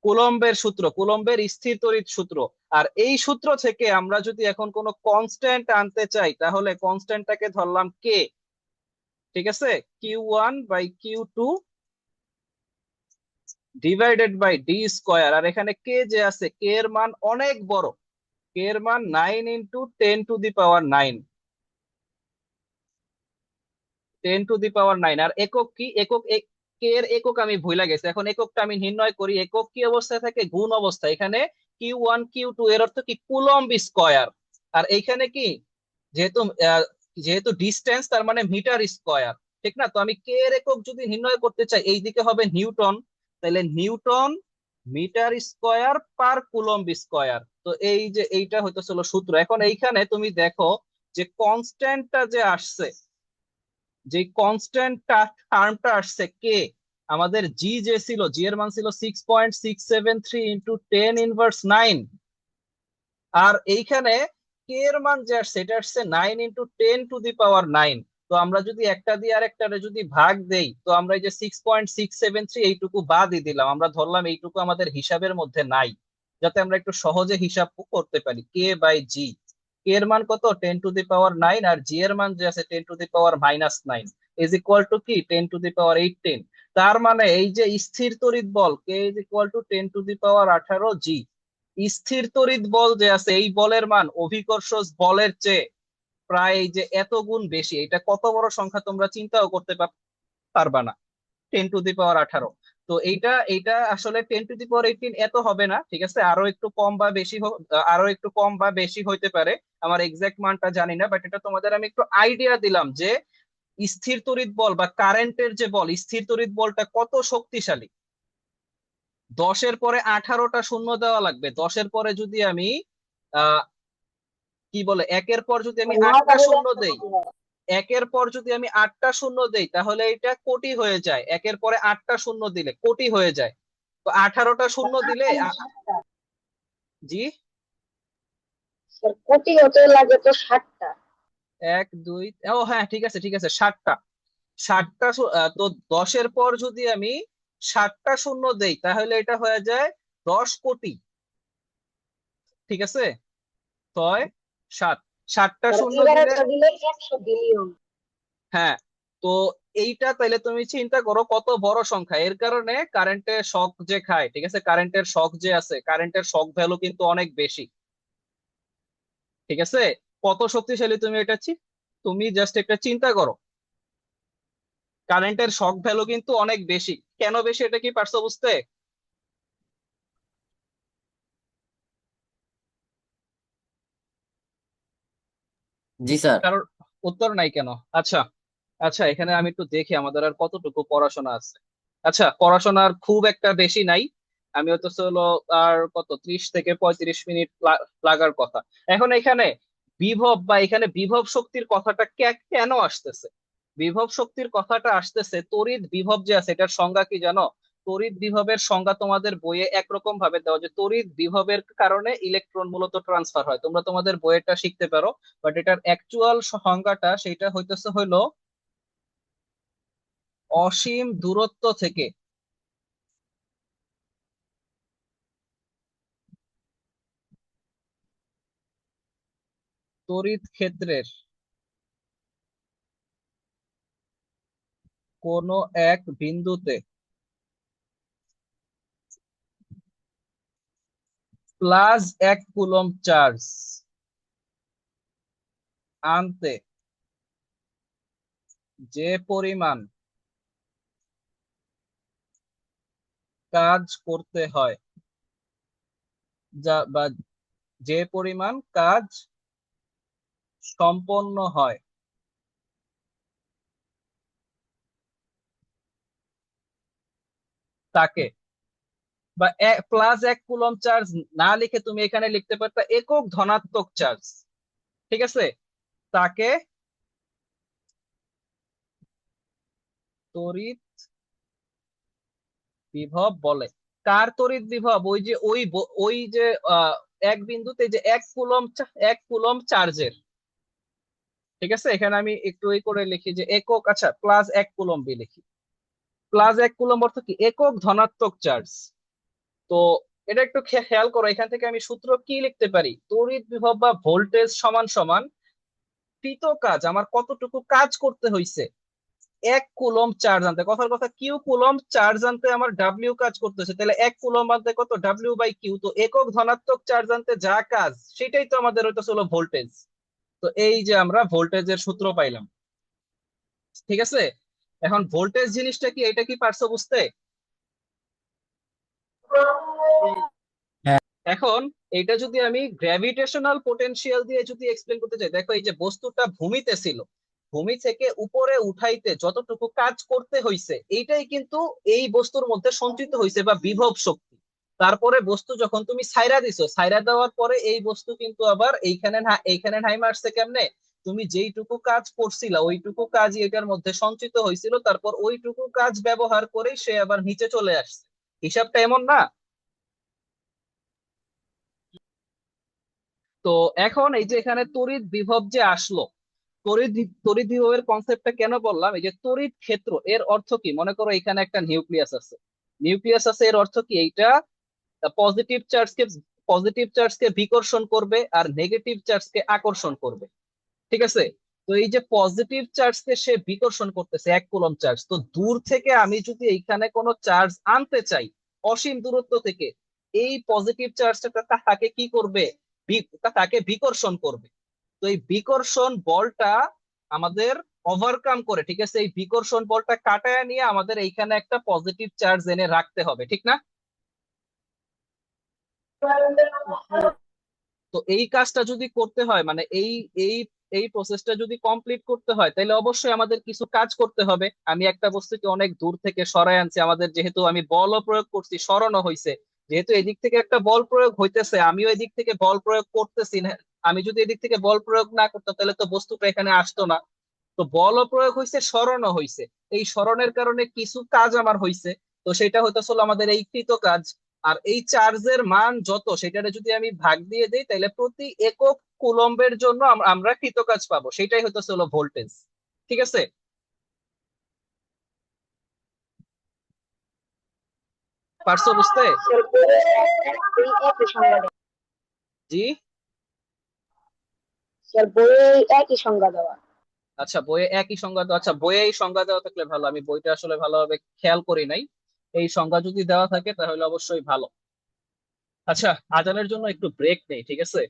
কুলম্বের সূত্র, কুলম্বের স্থির তড়িৎ সূত্র। আর এই সূত্র থেকে আমরা যদি এখন কোনো কনস্ট্যান্ট আনতে চাই, তাহলে কনস্ট্যান্টটাকে ধরলাম কে। ঠিক আছে, Q1/Q2 divided by D square. আর এখানে কে যে আছে, কে এর মান অনেক বড়, কে এর মান 9 × 10⁹ 10⁹ আর একক কি, একক কে এর একক আমি ভুলে গেছি, এখন এককটা আমি নির্ণয় করি। একক কি অবস্থায় থাকে, গুণ অবস্থা। এখানে Q1 Q2 এর অর্থ কি, কুলম্ব স্কয়ার। আর এইখানে কি, যেহেতু যেহেতু ডিস্টেন্স, তার মানে মিটার স্কয়ার, ঠিক না? তো আমি কে এর একক যদি নির্ণয় করতে চাই, এইদিকে হবে নিউটন, তাহলে newton metre square per coulomb square. তো এই যে এইটা হইতেছিল সূত্র। এখন এইখানে তুমি দেখো যে কনস্ট্যান্টটা যে আসছে, যে কনস্ট্যান্ট টার্মটা আসছে কে, আমাদের জি যে ছিল, জি এর মান ছিল 6.673 × 10⁻৯। আর এইখানে কে এর মান যে আসছে, এটা আসছে 9 × 10⁹ তো আমরা যদি একটা দিয়ে আরেকটা যদি ভাগ দেই, তো আমরা এই যে 6.673 এইটুকু বাদই দিলাম, আমরা ধরলাম এইটুকু আমাদের হিসাবের মধ্যে নাই, যাতে আমরা একটু সহজে হিসাব করতে পারি। K/G, কে এর মান কত, 10⁹ আর জি এর মান যে আছে 10⁻−9 ইজ ইকুয়াল টু কি, 10⁻18। তার মানে এই যে স্থির তড়িৎ বল কে ইজ ইকুয়াল টু 10⁻18 জি। স্থির তড়িৎ বল যে আছে, এই বলের মান অভিকর্ষ বলের চেয়ে প্রায় এই যে এত গুণ বেশি। এটা কত বড় সংখ্যা তোমরা চিন্তাও করতে পারবা না, 10⁻18। তো এইটা এইটা আসলে 10⁻18 এত হবে না, ঠিক আছে, আরো একটু কম বা বেশি আরো একটু কম বা বেশি হইতে পারে, আমার এক্সাক্ট মানটা জানি না, বাট এটা তোমাদের আমি একটু আইডিয়া দিলাম যে স্থির তড়িৎ বল বা কারেন্টের যে বল, স্থির তড়িৎ বলটা কত শক্তিশালী। 10-এর পরে 18টা শূন্য দেওয়া লাগবে। 10-এর পরে যদি আমি আহ কি বলে, একের পর যদি আমি 8টা 9টা হলে শূন্য একটা দেই, হবে না। একের পর যদি আমি 8টা শূন্য দেই, তাহলে এটা কোটি হয়ে যায়। একের পরে 8টা শূন্য দিলে কোটি হয়ে যায়। তো 18টা শূন্য দিলে আটটা না 7টা। জি, স্যার কোটি হতে লাগে তো 7টা। 1 2, ও হ্যাঁ ঠিক আছে ঠিক আছে, 7টা। 7টা তো 10-এর পর যদি আমি 7টা শূন্য দেই, তাহলে এটা হয়ে যায় 10 কোটি। ঠিক আছে, 6 7, 7টা স্যার শূন্য দিলে, 11টা দিলে 100 বিলিয়ন। হ্যাঁ। তো এইটা তাইলে তুমি চিন্তা করো কত বড় সংখ্যা। এর কারণে কারেন্টের শক যে খায়, ঠিক আছে, কারেন্টের শক যে আছে, কারেন্টের শক ভ্যালু কিন্তু অনেক বেশি। ঠিক আছে, কত শক্তিশালী তুমি এটা তুমি জাস্ট একটা চিন্তা করো, কারেন্টের শক ভ্যালু কিন্তু অনেক বেশি। কেন বেশি, এটা কি পারছো বুঝতে? জি স্যার। কারণ উত্তর নাই কেন? আচ্ছা, আচ্ছা, এখানে আমি একটু দেখি আমাদের আর কতটুকু পড়াশোনা আছে। আচ্ছা, পড়াশোনার খুব একটা বেশি নাই, আমি হয়তো হলো আর কত 30 থেকে 35 মিনিট লাগার কথা। এখন এখানে বিভব বা এখানে বিভব শক্তির কথাটা কেন আসতেছে? বিভব শক্তির কথাটা আসতেছে, তড়িৎ বিভব যে আছে, এটার সংজ্ঞা কি জানো? তড়িৎ বিভবের সংজ্ঞা তোমাদের বইয়ে একরকম ভাবে দেওয়া, যে তড়িৎ বিভবের কারণে ইলেকট্রন মূলত ট্রান্সফার হয়, তোমরা তোমাদের বইয়েটা শিখতে পারো। বাট এটার অ্যাকচুয়াল সংজ্ঞাটা সেটা হইতেছে হইলো অসীম দূরত্ব থেকে তড়িৎ ক্ষেত্রের কোন এক বিন্দুতে +1 কুলম্ব চার্জ আনতে যে পরিমাণ কাজ করতে হয়, যা বা যে পরিমাণ কাজ সম্পন্ন হয়, তাকে, বা +1 কুলম্ব চার্জ না লিখে তুমি এখানে লিখতে পারতা একক ধনাত্মক চার্জ, ঠিক আছে, তাকে তড়িৎ বিভব বলে। কার তড়িৎ বিভব? ওই যে ওই যে আহ, এক বিন্দুতে যে 1 কুলম্ব চার্জের। ঠিক আছে, এখানে আমি একটু এই করে লিখি যে একক, আচ্ছা, +1 কুলম্বই লিখি। +1 কুলম্ব অর্থ কি, একক ধনাত্মক চার্জ। তো এটা একটু খেয়াল করো, এখান থেকে আমি সূত্র কি লিখতে পারি, তড়িৎ বিভব বা ভোল্টেজ সমান সমান কৃত কাজ, আমার কতটুকু কাজ করতে হয়েছে, কুলম্ব চার্জ আনতে, কথার কথা কিউ কুলম্ব চার্জ আনতে আমার ডাব্লিউ কাজ করতেছে, তাহলে 1 কুলম্ব আনতে কত, ডাব্লিউ বাই কিউ। তো একক ধনাত্মক চার্জ আনতে যা কাজ সেটাই তো আমাদের হইতেছে হলো ভোল্টেজ। তো এই যে আমরা ভোল্টেজের সূত্র পাইলাম, ঠিক আছে। এখন ভোল্টেজ জিনিসটা কি, এটা কি পারছো বুঝতে? হ্যাঁ। এখন এটা যদি আমি গ্র্যাভিটেশনাল পোটেনশিয়াল দিয়ে যদি এক্সপ্লেন করতে চাই, দেখো এই যে বস্তুটা ভূমিতে ছিল, ভূমি থেকে উপরে উঠাইতে যতটুকু কাজ করতে হইছে এইটাই কিন্তু এই বস্তুর মধ্যে সঞ্চিত হইছে বা বিভব শক্তি। তারপরে বস্তু যখন তুমি ছাইরা দিছো, ছাইরা দেওয়ার পরে এই বস্তু কিন্তু আবার এইখানে নাইমা আসছে কেমনে, তুমি যেইটুকু কাজ করছিলা ওইটুকু কাজই এটার মধ্যে সঞ্চিত হয়েছিল, তারপর ওইটুকু কাজ ব্যবহার করেই সে আবার নিচে চলে আসছে। হিসাবটা এমন না? তো এখন এই যে এখানে তড়িৎ বিভব যে আসলো, তড়িৎ বিভবের কনসেপ্টটা কেন বললাম, এই যে তড়িৎ ক্ষেত্র এর অর্থ কি, মনে করো এখানে একটা নিউক্লিয়াস আছে, এর অর্থ কি, এইটা পজিটিভ চার্জকে বিকর্ষণ করবে আর নেগেটিভ চার্জকে আকর্ষণ করবে, ঠিক আছে। তো এই যে পজিটিভ চার্জকে সে বিকর্ষণ করতেছে 1 কুলম্ব চার্জ, তো দূর থেকে আমি যদি এইখানে কোনো চার্জ আনতে চাই অসীম দূরত্ব থেকে, এই পজিটিভ চার্জটা তাকে কি করবে, তাকে বিকর্ষণ করবে। তো এই বিকর্ষণ বলটা আমাদের ওভারকাম করে, ঠিক আছে, এই বিকর্ষণ বলটা কাটায় নিয়ে আমাদের এইখানে একটা পজিটিভ চার্জ এনে রাখতে হবে, ঠিক না? তো এই কাজটা যদি করতে হয়, মানে এই এই প্রসেসটা যদি কমপ্লিট করতে হয়, তাহলে অবশ্যই আমাদের কিছু কাজ করতে হবে। আমি একটা বস্তুকে অনেক দূর থেকে সরায় আনছি, আমাদের যেহেতু আমি বলও প্রয়োগ করছি, সরানো হয়েছে, যেহেতু এদিক থেকে একটা বল প্রয়োগ হইতেছে, আমিও এদিক থেকে বল প্রয়োগ করতেছি না। আমি যদি এদিক থেকে বল প্রয়োগ না করতাম তাহলে তো বস্তুটা এখানে আসতো না। তো বলও প্রয়োগ হয়েছে, স্মরণও হয়েছে, এই স্মরণের কারণে কিছু কাজ আমার হয়েছে। তো সেটা হইতেছিল আমাদের এই কৃত কাজ। আর এই চার্জের মান যত, সেটারে যদি আমি ভাগ দিয়ে দিই, তাহলে প্রতি একক কুলম্বের জন্য আমরা কৃত কাজ পাবো, সেটাই হইতেছিল ভোল্টেজ, ঠিক আছে। পারছো বুঝতে? স্যার বইয়ে এই একই সংজ্ঞা দেওয়া। জি। স্যার বইয়ে এই একই সংজ্ঞা দেওয়া। আচ্ছা, বইয়ে একই সংজ্ঞা দেওয়া, আচ্ছা বইয়ে এই সংজ্ঞা দেওয়া থাকলে ভালো, আমি বইটা আসলে ভালোভাবে খেয়াল করি নাই। এই সংজ্ঞা যদি দেওয়া থাকে তাহলে অবশ্যই ভালো। আচ্ছা, আজানের জন্য একটু ব্রেক নেই, ঠিক আছে।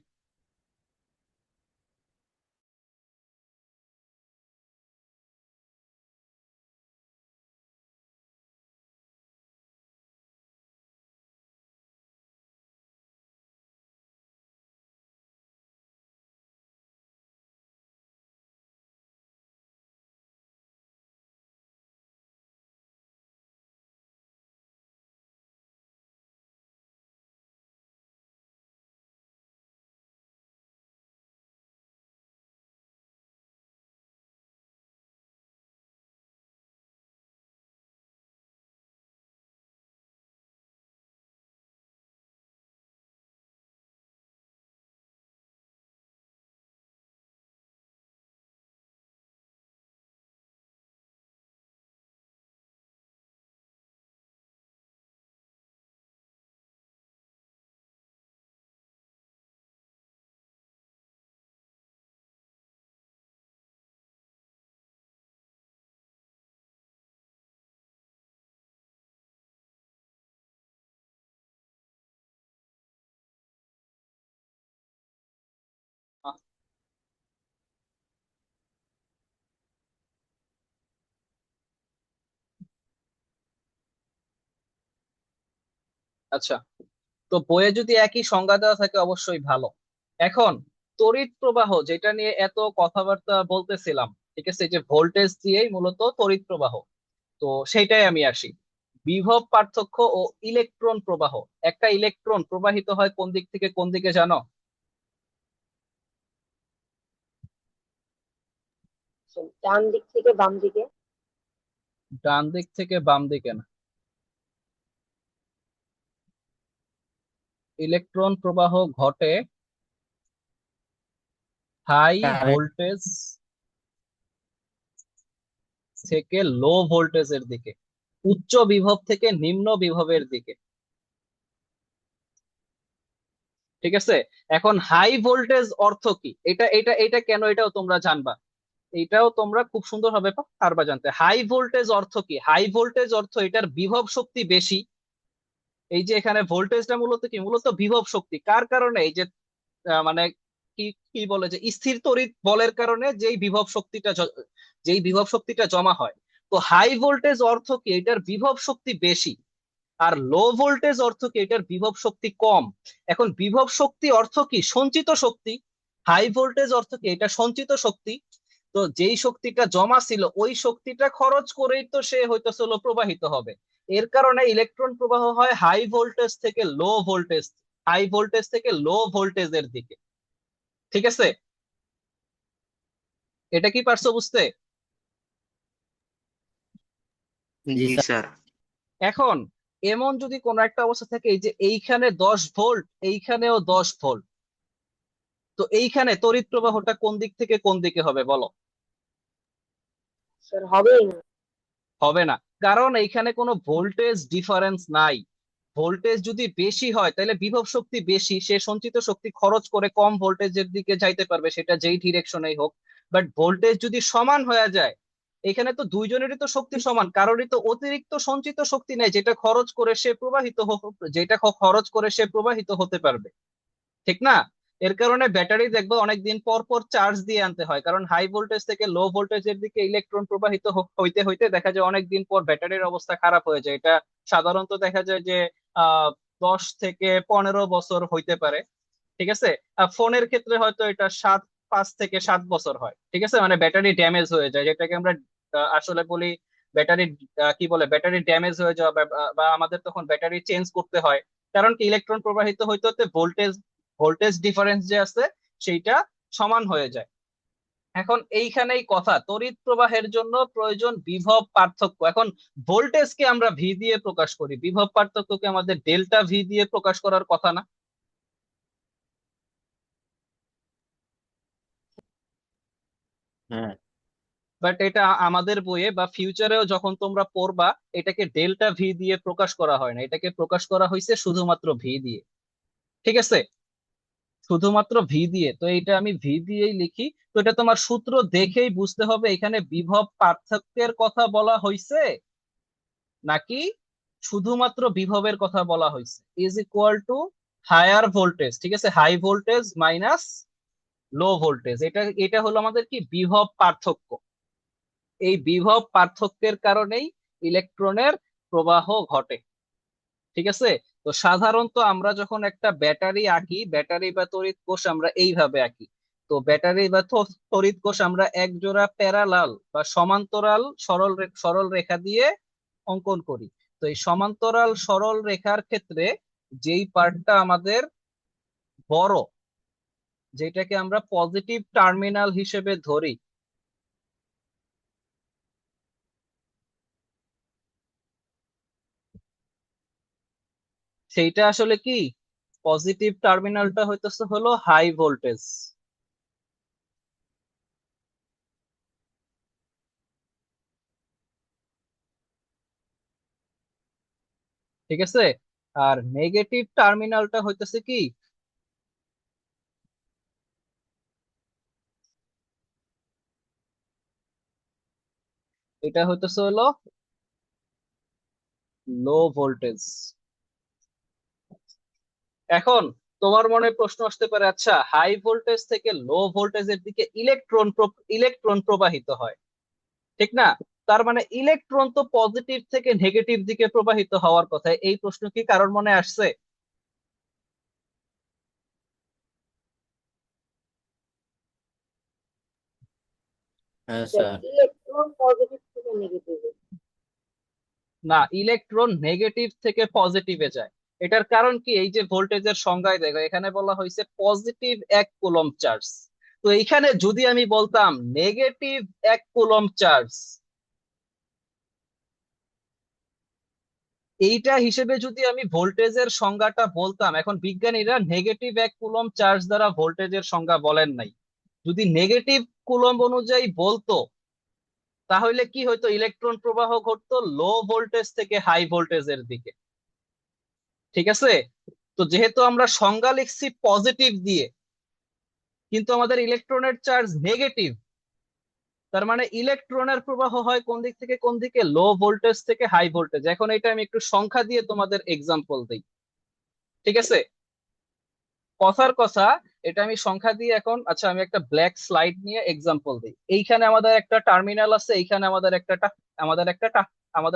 আহ, আচ্ছা, তো বইয়ে যদি একই সংজ্ঞা দেওয়া থাকে অবশ্যই ভালো। এখন তড়িৎ প্রবাহ যেটা নিয়ে এত কথাবার্তা বলতেছিলাম, ঠিক আছে, এই যে ভোল্টেজ দিয়েই মূলত তড়িৎ প্রবাহ, তো সেইটাই আমি আসি। বিভব পার্থক্য ও ইলেকট্রন প্রবাহ, একটা ইলেকট্রন প্রবাহিত হয় কোন দিক থেকে কোন দিকে জানো? ডান দিক থেকে বাম দিকে। ডান দিক থেকে বাম দিকে না, ইলেকট্রন প্রবাহ ঘটে হাই কারেন্ট। ভোল্টেজ থেকে লো ভোল্টেজের দিকে, উচ্চ বিভব থেকে নিম্ন বিভবের দিকে, ঠিক আছে। এখন হাই ভোল্টেজ অর্থ কি, এটা এটা এটা কেন, এটাও তোমরা জানবা। এইটাও তোমরা খুব সুন্দরভাবে পারবা জানতে। হাই ভোল্টেজ অর্থ কি? হাই ভোল্টেজ অর্থ এটার বিভব শক্তি বেশি। এই যে এখানে ভোল্টেজটা মূলত কি, মূলত বিভব শক্তি। কার কারণে? এই যে মানে কি কি বলে যে স্থির তড়িৎ বলের কারণে যেই বিভব শক্তিটা জমা হয়। তো হাই ভোল্টেজ অর্থ কি, এটার বিভব শক্তি বেশি। আর লো ভোল্টেজ অর্থ কি, এটার বিভব শক্তি কম। এখন বিভব শক্তি অর্থ কি, সঞ্চিত শক্তি। হাই ভোল্টেজ অর্থ কি, এটা সঞ্চিত শক্তি। তো যেই শক্তিটা জমা ছিল ওই শক্তিটা খরচ করেই তো সে হইতেছিল প্রবাহিত হবে। এর কারণে ইলেকট্রন প্রবাহ হয় হাই ভোল্টেজ থেকে লো ভোল্টেজ, হাই ভোল্টেজ থেকে লো ভোল্টেজের দিকে। ঠিক আছে? এটা কি পারছো বুঝতে? জি জি স্যার। স্যার। এখন এমন যদি কোনো একটা অবস্থা থাকে, এই যে এইখানে 10 ভোল্ট, এইখানেও 10 ভোল্ট, তো এইখানে তড়িৎ প্রবাহটা কোন দিক থেকে কোন দিকে হবে বলো? স্যার হবেই না। হবে না, কারণ এইখানে কোনো ভোল্টেজ ডিফারেন্স নাই। ভোল্টেজ যদি বেশি হয় তাহলে বিভব শক্তি বেশি, সে সঞ্চিত শক্তি খরচ করে কম ভোল্টেজের দিকে যাইতে পারবে, সেটা যেই ডিরেকশনেই হোক। বাট ভোল্টেজ যদি সমান হয়ে যায়, এখানে তো দুইজনেরই তো শক্তি সমান, কারোরই তো অতিরিক্ত সঞ্চিত শক্তি নেই যেটা খরচ করে সে খরচ করে সে প্রবাহিত হতে পারবে। ঠিক না? এর কারণে ব্যাটারি দেখবে অনেকদিন পর পর চার্জ দিয়ে আনতে হয়, কারণ হাই ভোল্টেজ থেকে লো ভোল্টেজের দিকে ইলেকট্রন প্রবাহিত হইতে হইতে দেখা যায় অনেকদিন পর ব্যাটারির অবস্থা খারাপ হয়ে যায়। এটা সাধারণত দেখা যায় যে 10 থেকে 15 বছর হইতে পারে। ঠিক আছে? ফোনের ক্ষেত্রে হয়তো এটা 5 থেকে 7 বছর হয়। ঠিক আছে, মানে ব্যাটারি ড্যামেজ হয়ে যায়, যেটাকে আমরা আসলে বলি ব্যাটারি কি বলে, ব্যাটারি ড্যামেজ হয়ে যাওয়া, বা আমাদের তখন ব্যাটারি চেঞ্জ করতে হয়। কারণ কি, ইলেকট্রন প্রবাহিত হইতে হতে ভোল্টেজ ভোল্টেজ ডিফারেন্স যে আছে সেইটা সমান হয়ে যায়। এখন এইখানেই কথা, তড়িৎ প্রবাহের জন্য প্রয়োজন বিভব পার্থক্য। এখন ভোল্টেজকে আমরা ভি দিয়ে প্রকাশ করি, বিভব পার্থক্যকে আমাদের ডেল্টা ভি দিয়ে প্রকাশ করার কথা না? হ্যাঁ বাট এটা আমাদের বইয়ে বা ফিউচারেও যখন তোমরা পড়বা, এটাকে ডেল্টা ভি দিয়ে প্রকাশ করা হয় না, এটাকে প্রকাশ করা হয়েছে শুধুমাত্র ভি দিয়ে। ঠিক আছে? শুধুমাত্র ভি দিয়ে, তো এটা আমি ভি দিয়েই লিখি। তো এটা তোমার সূত্র দেখেই বুঝতে হবে এখানে বিভব পার্থক্যের কথা বলা হয়েছে নাকি শুধুমাত্র বিভবের কথা বলা হয়েছে। Is equal to higher voltage, ঠিক আছে, high voltage minus low voltage, এটা এটা হলো আমাদের কি বিভব পার্থক্য। এই বিভব পার্থক্যের কারণেই ইলেকট্রনের প্রবাহ ঘটে। ঠিক আছে? তো সাধারণত আমরা যখন একটা ব্যাটারি আঁকি, ব্যাটারি বা তড়িৎ কোষ আমরা এইভাবে আঁকি। তো ব্যাটারি বা তড়িৎ কোষ আমরা এক জোড়া প্যারালাল বা সমান্তরাল সরল রেখা দিয়ে অঙ্কন করি। তো এই সমান্তরাল সরল রেখার ক্ষেত্রে যেই পার্টটা আমাদের বড়, যেটাকে আমরা পজিটিভ টার্মিনাল হিসেবে ধরি, সেইটা আসলে কি, পজিটিভ টার্মিনালটা হইতেছে হলো হাই ভোল্টেজ। ঠিক আছে? আর নেগেটিভ টার্মিনালটা হইতেছে কি, এটা হইতেছে হলো লো ভোল্টেজ। এখন তোমার মনে প্রশ্ন আসতে পারে, আচ্ছা হাই ভোল্টেজ থেকে লো ভোল্টেজের দিকে ইলেকট্রন প্রবাহিত হয়, ঠিক না? তার মানে ইলেকট্রন তো পজিটিভ থেকে নেগেটিভ দিকে প্রবাহিত হওয়ার কথা। এই প্রশ্ন কি কারোর মনে আসছে? হ্যাঁ স্যার স্যার। ইলেকট্রন পজিটিভ থেকে নেগেটিভে। না, ইলেকট্রন নেগেটিভ থেকে পজিটিভে যায়। এটার কারণ কি, এই যে ভোল্টেজের সংজ্ঞায় দেখো এখানে বলা হয়েছে পজিটিভ 1 কুলম্ব চার্জ। তো এইখানে যদি আমি বলতাম নেগেটিভ 1 কুলম্ব চার্জ, এইটা হিসেবে যদি আমি ভোল্টেজের সংজ্ঞাটা বলতাম, এখন বিজ্ঞানীরা নেগেটিভ 1 কুলম্ব চার্জ দ্বারা ভোল্টেজের সংজ্ঞা বলেন নাই। যদি নেগেটিভ কুলম্ব অনুযায়ী বলতো, তাহলে কি হয়তো, ইলেকট্রন প্রবাহ ঘটতো লো ভোল্টেজ থেকে হাই ভোল্টেজের দিকে। ঠিক আছে? তো যেহেতু আমরা সংজ্ঞা লিখছি পজিটিভ দিয়ে, কিন্তু আমাদের ইলেকট্রনের চার্জ নেগেটিভ, তার মানে ইলেকট্রনের প্রবাহ হয় কোন দিক থেকে কোন দিকে, লো ভোল্টেজ থেকে হাই ভোল্টেজ। এখন এটা আমি একটু সংখ্যা দিয়ে তোমাদের এক্সাম্পল দিই, ঠিক আছে? কথার কথা, এটা আমি সংখ্যা দিয়ে এখন, আচ্ছা আমি একটা ব্ল্যাক স্লাইড নিয়ে এক্সাম্পল দিই। এইখানে আমাদের একটা টার্মিনাল আছে, এইখানে আমাদের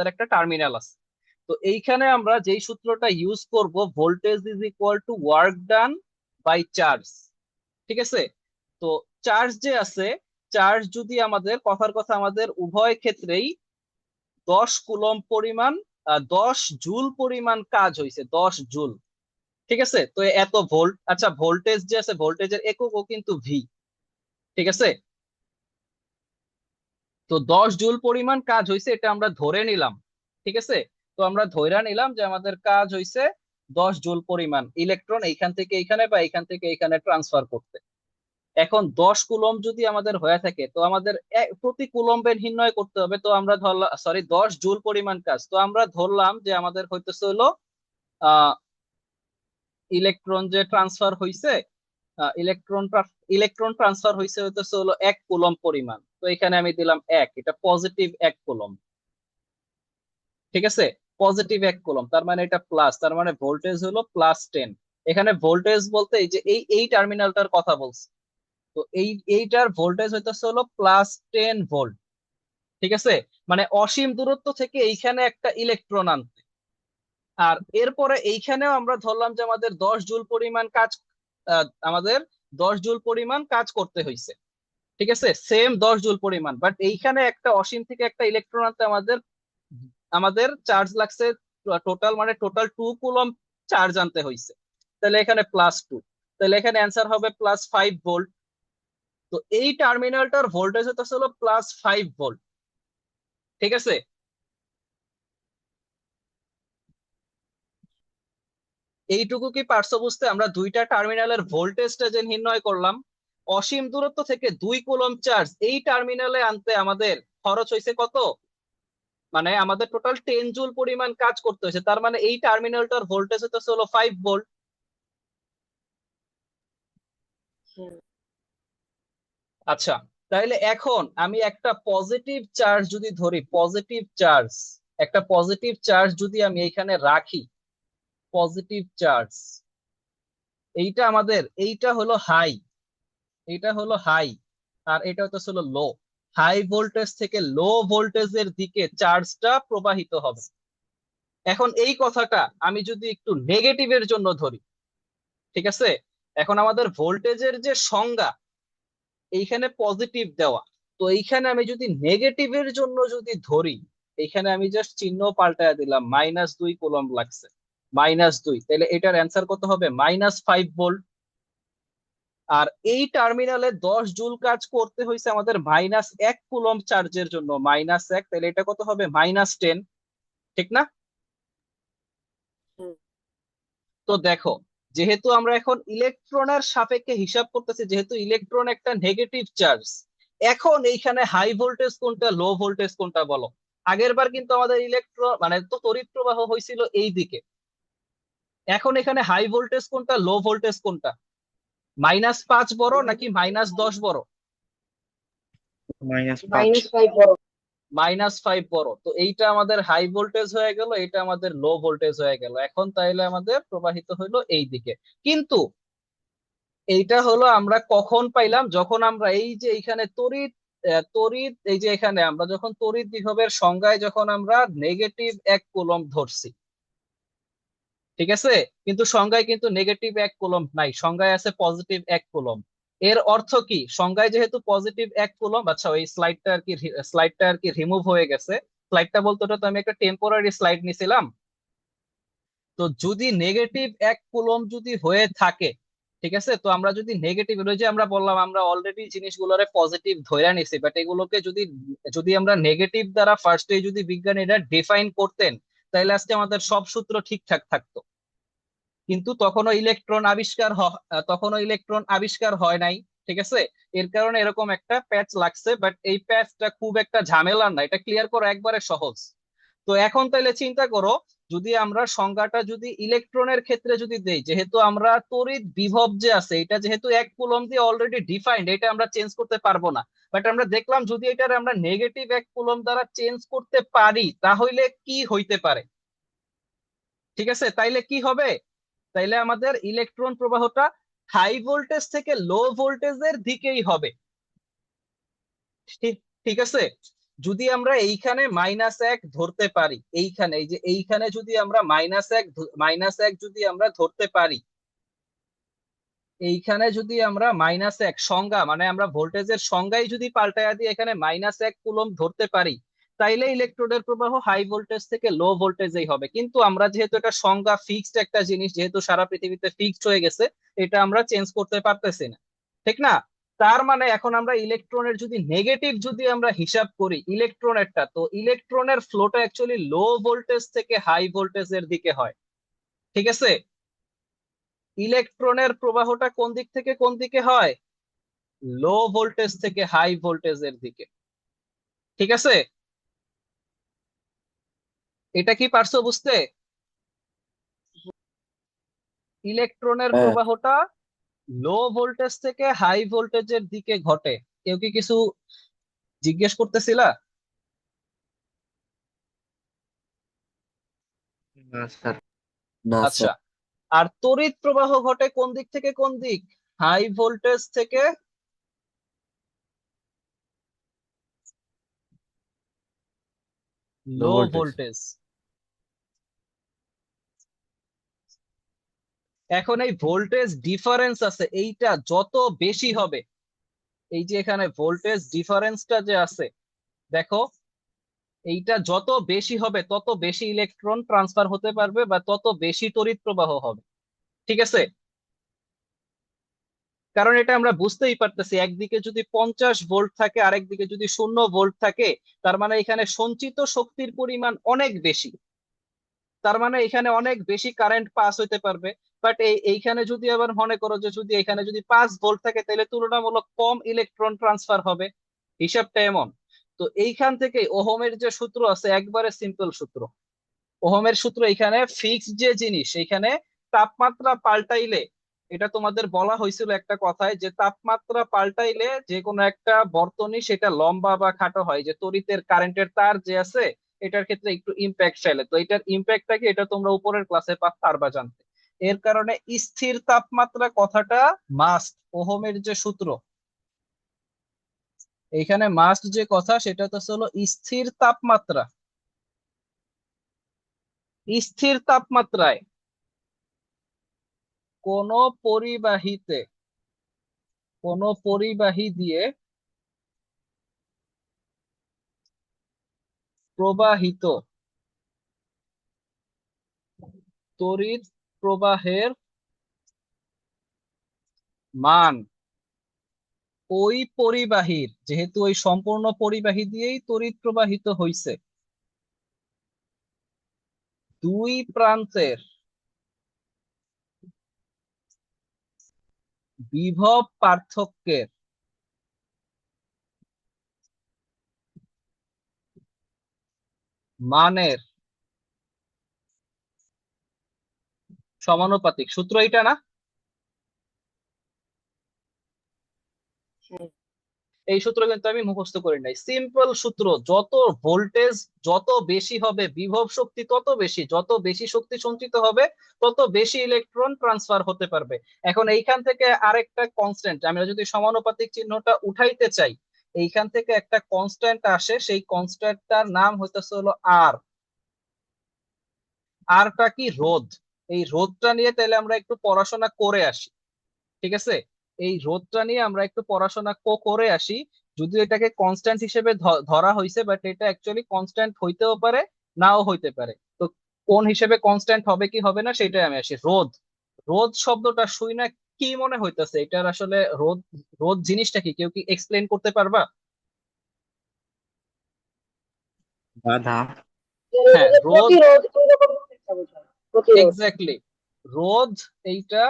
একটা টার্মিনাল আছে। তো এইখানে আমরা যেই সূত্রটা ইউজ করব, voltage is equal to work done by charge, ঠিক আছে? তো চার্জ যে আছে, চার্জ যদি আমাদের, কথার কথা আমাদের উভয় ক্ষেত্রেই 10 কুলম্ব পরিমাণ, 10 জুল পরিমাণ কাজ হয়েছে, 10 জুল, ঠিক আছে? তো এত ভোল্ট, আচ্ছা ভোল্টেজ যে আছে, ভোল্টেজের এককও কিন্তু ভি, ঠিক আছে? তো 10 জুল পরিমাণ কাজ হয়েছে, এটা আমরা ধরে নিলাম, ঠিক আছে? তো আমরা ধরে নিলাম যে আমাদের কাজ হয়েছে 10 জুল পরিমাণ ইলেকট্রন এইখান থেকে এইখানে বা এইখান থেকে এইখানে ট্রান্সফার করতে। এখন 10 কুলম্ব যদি আমাদের হয়ে থাকে, তো আমাদের প্রতি কুলম্বের নির্ণয় করতে হবে। তো আমরা ধরলাম, সরি, 10 জুল পরিমাণ কাজ, তো আমরা ধরলাম যে আমাদের হইতেছে হলো আহ ইলেকট্রন যে ট্রান্সফার হইছে, ইলেকট্রন ইলেকট্রন ট্রান্সফার হইছে হইতেছে হলো 1 কুলম্ব পরিমাণ। তো এখানে আমি দিলাম 1, এটা পজিটিভ 1 কুলম্ব, ঠিক আছে? পজিটিভ 1 কুলম্ব, তার মানে এটা প্লাস, তার মানে ভোল্টেজ হলো +10। এখানে ভোল্টেজ বলতে এই যে এই টার্মিনালটার কথা বলছি। তো এইটার ভোল্টেজ হইতেছে হলো +10 ভোল্ট, ঠিক আছে? মানে অসীম দূরত্ব থেকে এইখানে একটা ইলেকট্রন আনতে। আর এরপরে এইখানেও আমরা ধরলাম যে আমাদের 10 জুল পরিমাণ কাজ, আমাদের 10 জুল পরিমাণ কাজ করতে হয়েছে, ঠিক আছে? সেম 10 জুল পরিমাণ, বাট এইখানে একটা অসীম থেকে একটা ইলেকট্রন আনতে আমাদের আমাদের চার্জ লাগছে টোটাল, মানে টোটাল 2 কুলম্ব চার্জ আনতে হয়েছে। তাহলে এখানে +2, তাহলে এখানে অ্যান্সার হবে +5 ভোল্ট। তো এই টার্মিনালটার ভোল্টেজ হতে হলো +5 ভোল্ট, ঠিক আছে? এইটুকু কি পারছো বুঝতে? আমরা দুইটা টার্মিনালের ভোল্টেজটা যে নির্ণয় করলাম, অসীম দূরত্ব থেকে 2 কুলম্ব চার্জ এই টার্মিনালে আনতে আমাদের খরচ হয়েছে কত, মানে আমাদের টোটাল 10 জুল পরিমাণ কাজ করতে হয়েছে। তার মানে এই টার্মিনালটার ভোল্টেজ হতে হলো 5 ভোল্ট। আচ্ছা, তাহলে এখন আমি একটা পজিটিভ চার্জ যদি ধরি, পজিটিভ চার্জ, একটা পজিটিভ চার্জ যদি আমি এখানে রাখি, পজিটিভ চার্জ, এইটা আমাদের, এইটা হলো হাই, এটা হলো হাই, আর এটা হচ্ছে হলো লো। হাই ভোল্টেজ থেকে লো ভোল্টেজের দিকে চার্জটা প্রবাহিত হবে। এখন এই কথাটা আমি যদি একটু নেগেটিভের জন্য ধরি, ঠিক আছে? এখন আমাদের ভোল্টেজের যে সংজ্ঞা, এইখানে পজিটিভ দেওয়া, তো এইখানে আমি যদি নেগেটিভের জন্য যদি ধরি, এইখানে আমি জাস্ট চিহ্ন পাল্টায় দিলাম, -2 কুলম্ব লাগছে, -2, তাহলে এটার অ্যান্সার কত হবে, -5 ভোল্ট। আর এই টার্মিনালে 10 জুল কাজ করতে হয়েছে আমাদের -1 কুলম্ব চার্জের জন্য, -1, তাহলে এটা কত হবে, -10, ঠিক না? তো দেখো, যেহেতু আমরা এখন ইলেকট্রনের সাপেক্ষে হিসাব করতেছি, যেহেতু ইলেকট্রন একটা নেগেটিভ চার্জ, এখন এইখানে হাই ভোল্টেজ কোনটা, লো ভোল্টেজ কোনটা বলো? আগের বার কিন্তু আমাদের ইলেকট্রন মানে তো তড়িৎ প্রবাহ হয়েছিল এই দিকে, এখন এখানে হাই ভোল্টেজ কোনটা, লো ভোল্টেজ কোনটা? -5 বড় নাকি -10 বড়? -5। -5 বড়। -5 বড়। তো এইটা আমাদের হাই ভোল্টেজ হয়ে গেল, এটা আমাদের লো ভোল্টেজ হয়ে গেল। এখন তাইলে আমাদের প্রবাহিত হইলো এই দিকে। কিন্তু এইটা হলো আমরা কখন পাইলাম, যখন আমরা এই যে এখানে তড়িৎ, তড়িৎ, এই যে এখানে আমরা যখন তড়িৎ বিভবের সংজ্ঞায় যখন আমরা -1 কুলম্ব ধরছি, ঠিক আছে? কিন্তু সংজ্ঞায় কিন্তু -1 কুলম্ব নাই, সংজ্ঞায় আছে +1 কুলম্ব। এর অর্থ কি, সংজ্ঞায় যেহেতু +1 কুলম্ব, আচ্ছা ওই স্লাইডটা আর কি রিমুভ হয়ে গেছে। স্লাইডটা বলতে, ওটা তো আমি একটা টেম্পোরারি স্লাইড নিছিলাম। তো যদি -1 কুলম্ব যদি হয়ে থাকে, ঠিক আছে, তো আমরা যদি নেগেটিভ, ওই যে আমরা বললাম আমরা অলরেডি জিনিসগুলোরে পজিটিভ ধরে নিছি, বাট এগুলোকে যদি যদি আমরা নেগেটিভ দ্বারা ফার্স্টে যদি বিজ্ঞানীরা ডিফাইন করতেন, তাহলে আজকে আমাদের সব সূত্র ঠিকঠাক থাকতো। কিন্তু তখনও ইলেকট্রন আবিষ্কার হয় নাই, ঠিক আছে? এর কারণে এরকম একটা প্যাচ লাগছে, বাট এই প্যাচটা খুব একটা ঝামেলার না, এটা ক্লিয়ার করা একবারে সহজ। তো এখন তাইলে চিন্তা করো, যদি আমরা সংজ্ঞাটা যদি ইলেকট্রনের ক্ষেত্রে যদি দেই, যেহেতু আমরা তড়িৎ বিভব যে আছে এটা যেহেতু 1 কুলম্ব দিয়ে অলরেডি ডিফাইন্ড, এটা আমরা চেঞ্জ করতে পারবো না। বাট আমরা দেখলাম যদি এটার আমরা নেগেটিভ এক কুলম দ্বারা চেঞ্জ করতে পারি তাহলে কি হইতে পারে, ঠিক আছে? তাইলে কি হবে? তাইলে আমাদের ইলেকট্রন প্রবাহটা হাই ভোল্টেজ থেকে লো ভোল্টেজের দিকেই হবে। ঠিক ঠিক আছে। যদি আমরা এইখানে -1 ধরতে পারি, এইখানে এই যে এইখানে যদি আমরা -1 যদি আমরা ধরতে পারি, এইখানে যদি আমরা -1 সংজ্ঞা মানে আমরা ভোল্টেজের সংজ্ঞাই যদি পাল্টায়া দিয়ে এখানে -1 কুলম ধরতে পারি, তাইলে ইলেকট্রনের প্রবাহ হাই ভোল্টেজ থেকে লো ভোল্টেজেই হবে। কিন্তু আমরা যেহেতু এটা সংজ্ঞা ফিক্সড একটা জিনিস, যেহেতু সারা পৃথিবীতে ফিক্সড হয়ে গেছে, এটা আমরা চেঞ্জ করতে পারতেছি না, ঠিক না? তার মানে এখন আমরা ইলেকট্রনের যদি নেগেটিভ যদি আমরা হিসাব করি ইলেকট্রনেরটা, তো ইলেকট্রনের ফ্লোটা অ্যাকচুয়ালি লো ভোল্টেজ থেকে হাই ভোল্টেজের দিকে হয়, ঠিক আছে? ইলেকট্রনের প্রবাহটা কোন দিক থেকে কোন দিকে হয়? লো ভোল্টেজ থেকে হাই ভোল্টেজের দিকে, ঠিক আছে? এটা কি পারছো বুঝতে? ইলেকট্রনের হ্যাঁ। প্রবাহটা লো ভোল্টেজ থেকে হাই ভোল্টেজের দিকে ঘটে। কেউ কি কিছু জিজ্ঞেস করতেছিলা? না স্যার। না আচ্ছা, স্যার। আর তড়িৎ প্রবাহ ঘটে কোন দিক থেকে কোন দিক? হাই ভোল্টেজ থেকে লো লো ভোল্টেজ। ভোল্টেজ। এখন এই ভোল্টেজ ডিফারেন্স আছে, এইটা যত বেশি হবে, এই যে এখানে ভোল্টেজ ডিফারেন্সটা যে আছে, দেখো এইটা যত বেশি হবে তত বেশি ইলেকট্রন ট্রান্সফার হতে পারবে বা তত বেশি তড়িৎ প্রবাহ হবে, ঠিক আছে? কারণ এটা আমরা বুঝতেই পারতেছি, একদিকে যদি 50 ভোল্ট থাকে আরেকদিকে যদি 0 ভোল্ট থাকে, তার মানে এখানে সঞ্চিত শক্তির পরিমাণ অনেক বেশি, তার মানে এখানে অনেক বেশি কারেন্ট পাস হইতে পারবে। বাট এইখানে যদি আবার মনে করো যে যদি এখানে যদি 5 ভোল্ট থাকে তাহলে তুলনামূলক কম ইলেকট্রন ট্রান্সফার হবে, হিসাবটা এমন। তো এইখান থেকে ওহমের যে সূত্র আছে একবারে সিম্পল সূত্র, ওহমের সূত্র এখানে ফিক্সড যে জিনিস, এখানে তাপমাত্রা পাল্টাইলে, এটা তোমাদের বলা হয়েছিল একটা কথায় যে তাপমাত্রা পাল্টাইলে যে কোনো একটা বর্তনী সেটা লম্বা বা খাটো হয়, যে তড়িতের কারেন্টের তার যে আছে এটার ক্ষেত্রে একটু ইম্প্যাক্ট ফেলে। তো এটার ইম্প্যাক্টটা কি এটা তোমরা উপরের ক্লাসে পারবা জানতে। এর কারণে স্থির তাপমাত্রা কথাটা মাস্ট, ওহমের যে সূত্র এইখানে মাস্ট যে কথা সেটা তো হলো স্থির তাপমাত্রা। স্থির তাপমাত্রায় কোন পরিবাহীতে, কোন পরিবাহী দিয়ে প্রবাহিত তড়িৎ প্রবাহের মান ওই পরিবাহীর, যেহেতু ওই সম্পূর্ণ পরিবাহী দিয়েই তড়িৎ প্রবাহিত হইছে, দুই প্রান্তের বিভব পার্থক্যের মানের সমানুপাতিক। সূত্র এটা না? এই সূত্র কিন্তু আমি মুখস্থ করি নাই, সিম্পল সূত্র। যত ভোল্টেজ যত বেশি হবে বিভব শক্তি তত বেশি, যত বেশি শক্তি সঞ্চিত হবে তত বেশি ইলেকট্রন ট্রান্সফার হতে পারবে। এখন এইখান থেকে আরেকটা কনস্ট্যান্ট, আমরা যদি সমানুপাতিক চিহ্নটা উঠাইতে চাই, এইখান থেকে একটা কনস্ট্যান্ট আসে, সেই কনস্ট্যান্টটার নাম হইতেছে হলো আর। আরটা কি? রোধ। এই রোধটা নিয়ে তাহলে আমরা একটু পড়াশোনা করে আসি, ঠিক আছে? এই রোধটা নিয়ে আমরা একটু পড়াশোনা করে আসি। যদিও এটাকে কনস্ট্যান্ট হিসেবে ধরা হয়েছে, বাট এটা অ্যাকচুয়ালি কনস্ট্যান্ট হইতেও পারে নাও হইতে পারে। তো কোন হিসেবে কনস্ট্যান্ট হবে কি হবে না সেটাই আমি আসি। রোধ, রোধ শব্দটা শুই না কি মনে হইতেছে? এটার আসলে রোধ, রোধ জিনিসটা কি কেউ কি এক্সপ্লেন করতে পারবা? বাধা। হ্যাঁ, রোধ, প্রতিরোধ এরকম একটা বোঝায়, প্রতিরোধ। এক্স্যাক্টলি। রোধ এইটা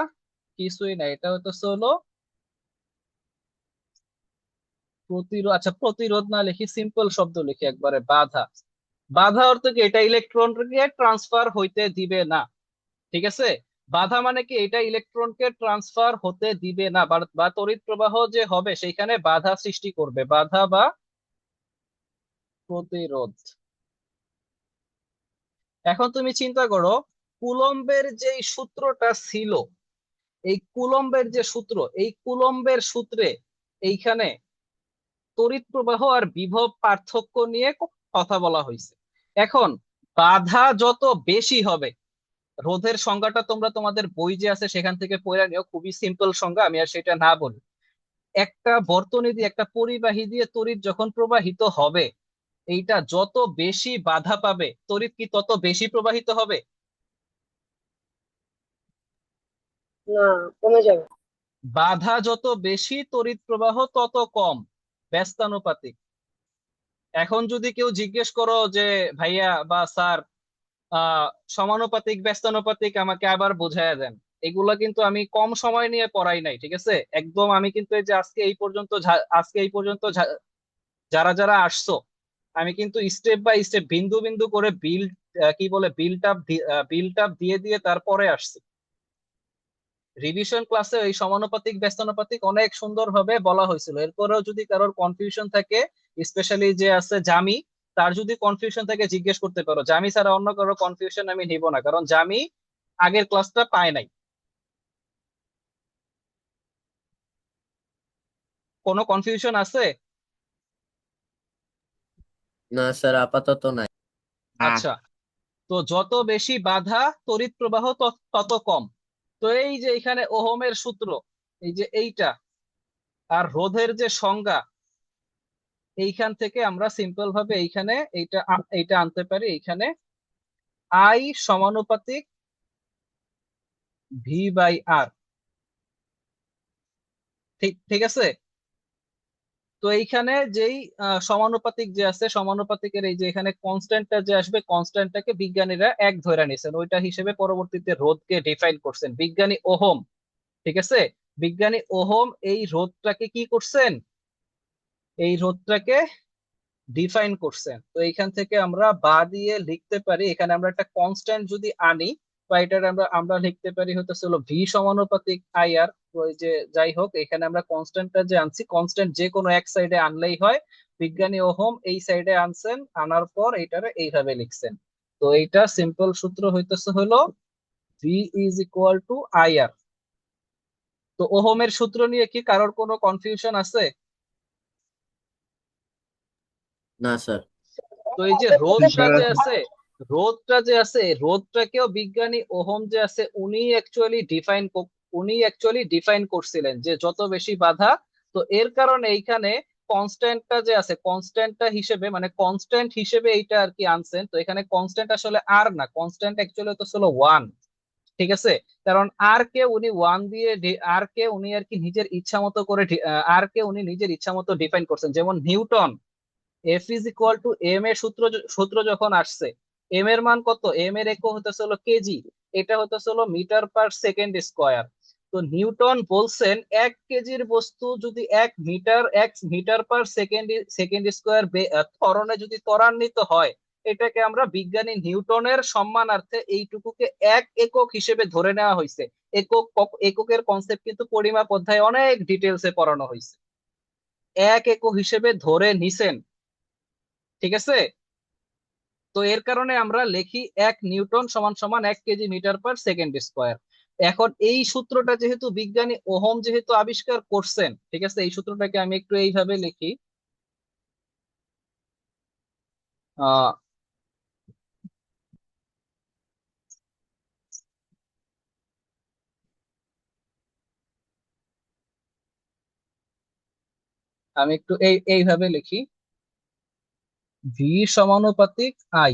কিছুই না, এটা হইতেছে হলো প্রতিরোধ। আচ্ছা, প্রতিরোধ না লিখি, সিম্পল শব্দ লিখি একবারে, বাধা। বাধা অর্থ কি? এটা ইলেকট্রনকে ট্রান্সফার হইতে দিবে না, ঠিক আছে? বাধা মানে কি, এটা ইলেকট্রনকে ট্রান্সফার হতে দিবে না, বা তড়িৎ প্রবাহ যে হবে সেইখানে বাধা সৃষ্টি করবে, বাধা বা প্রতিরোধ। এখন তুমি চিন্তা করো, কুলম্বের যে সূত্রটা ছিল, এই কুলম্বের যে সূত্র, এই কুলম্বের সূত্রে এইখানে তড়িৎ প্রবাহ আর বিভব পার্থক্য নিয়ে কথা বলা হয়েছে। এখন বাধা যত বেশি হবে, রোধের সংজ্ঞাটা তোমরা তোমাদের বই যে আছে সেখান থেকে পড়ে নিও, খুবই সিম্পল সংজ্ঞা, আমি আর সেটা না বলি। একটা বর্তনী দিয়ে, একটা পরিবাহী দিয়ে তড়িৎ যখন প্রবাহিত হবে, এইটা যত বেশি বাধা পাবে তড়িৎ কি তত বেশি প্রবাহিত হবে? না, কমে যাবে। বাধা যত বেশি তড়িৎ প্রবাহ তত কম, ব্যস্তানুপাতিক। এখন যদি কেউ জিজ্ঞেস করো যে ভাইয়া বা স্যার, আহ সমানুপাতিক ব্যস্তানুপাতিক আমাকে আবার বুঝাইয়া দেন, এগুলা কিন্তু আমি কম সময় নিয়ে পড়াই নাই, ঠিক আছে? একদম আমি কিন্তু এই যে আজকে এই পর্যন্ত যারা যারা আসছো, আমি কিন্তু স্টেপ বাই স্টেপ, বিন্দু বিন্দু করে কি বলে বিল্ড আপ দিয়ে দিয়ে তারপরে আসছি। রিভিশন ক্লাসে এই সমানুপাতিক ব্যস্তানুপাতিক অনেক সুন্দরভাবে বলা হয়েছিল। এরপরেও যদি কারোর কনফিউশন থাকে, স্পেশালি যে আছে জামি, তার যদি কনফিউশন থাকে জিজ্ঞেস করতে পারো। জামি ছাড়া অন্য কারো কনফিউশন আমি নিব না, কারণ জামি আগের ক্লাসটা পায় নাই। কোনো কনফিউশন আছে? না স্যার, আপাতত নাই। না। আচ্ছা, তো যত বেশি বাধা তড়িৎ প্রবাহ তত কম। তো এই যে এখানে ওহমের সূত্র, এই যে এইটা, আর রোধের যে সংজ্ঞা, এইখান থেকে আমরা সিম্পল ভাবে এইখানে এইটা আনতে পারি। এইখানে আই সমানুপাতিক ভি বাই আর। ঠিক ঠিক আছে। তো এইখানে যেই সমানুপাতিক যে আছে, সমানুপাতিকের এই যে এখানে কনস্ট্যান্টটা যে আসবে, কনস্ট্যান্টটাকে বিজ্ঞানীরা এক ধরে নিছেন, ওইটা হিসেবে পরবর্তীতে রোধকে ডিফাইন করছেন বিজ্ঞানী ওহম। ঠিক আছে। বিজ্ঞানী ওহম এই রোধটাকে কি করছেন, এই রোধটাকে ডিফাইন করছেন। তো এইখান থেকে আমরা বা দিয়ে লিখতে পারি, এখানে আমরা একটা কনস্ট্যান্ট যদি আনি, বা এটার আমরা আমরা লিখতে পারি হতেছে হলো ভি সমানুপাতিক আই আর। ওই যে যাই হোক, এখানে আমরা কনস্ট্যান্টটা যে আনছি, কনস্ট্যান্ট যে কোনো এক সাইডে আনলেই হয়। বিজ্ঞানী ওহম এই সাইডে আনছেন, আনার পর এটারে এইভাবে লিখছেন। তো এইটা সিম্পল সূত্র হইতেছে হলো V is equal to I R. তো ওহমের সূত্র নিয়ে কি কারোর কোনো কনফিউশন আছে? না স্যার। তো এই যে রোধটা যে আছে, রোধটাকেও বিজ্ঞানী ওহম যে আছে উনি অ্যাকচুয়ালি ডিফাইন করছিলেন যে যত বেশি বাধা। তো এর কারণে এইখানে কনস্ট্যান্টটা যে আছে, কনস্ট্যান্টটা হিসেবে মানে কনস্ট্যান্ট হিসেবে এইটা আর কি আনছেন। তো এখানে কনস্ট্যান্ট আসলে আর না, কনস্ট্যান্ট অ্যাকচুয়ালি তো ছিল ওয়ান। ঠিক আছে। কারণ আর কে উনি ওয়ান দিয়ে আর কে উনি আর কি নিজের ইচ্ছা মতো করে আর কে উনি নিজের ইচ্ছা মতো ডিফাইন করছেন। যেমন newton F is equal to M এর সূত্র যখন আসছে, এম এর মান কত, এম এর একক হতেছে হলো কেজি, এটা হতেছে হলো মিটার পার সেকেন্ড স্কোয়ার। তো নিউটন বলছেন 1 কেজির বস্তু যদি 1 metre per second second square ত্বরণে যদি ত্বরান্বিত হয়, এটাকে আমরা বিজ্ঞানী নিউটনের সম্মানার্থে এইটুকুকে এক একক হিসেবে ধরে নেওয়া হয়েছে। এককের কনসেপ্ট কিন্তু পরিমাপ অধ্যায়ে অনেক ডিটেলসে পড়ানো হয়েছে। এক একক হিসেবে ধরে নিছেন। ঠিক আছে। তো এর কারণে আমরা লিখি 1 নিউটন সমান সমান 1 K G metre per second square. এখন এই সূত্রটা যেহেতু বিজ্ঞানী ওহম যেহেতু আবিষ্কার করছেন, ঠিক আছে, এই সূত্রটাকে আমি একটু এইভাবে লিখি। আহ আমি একটু এইভাবে লিখি, ভি সমানুপাতিক আই,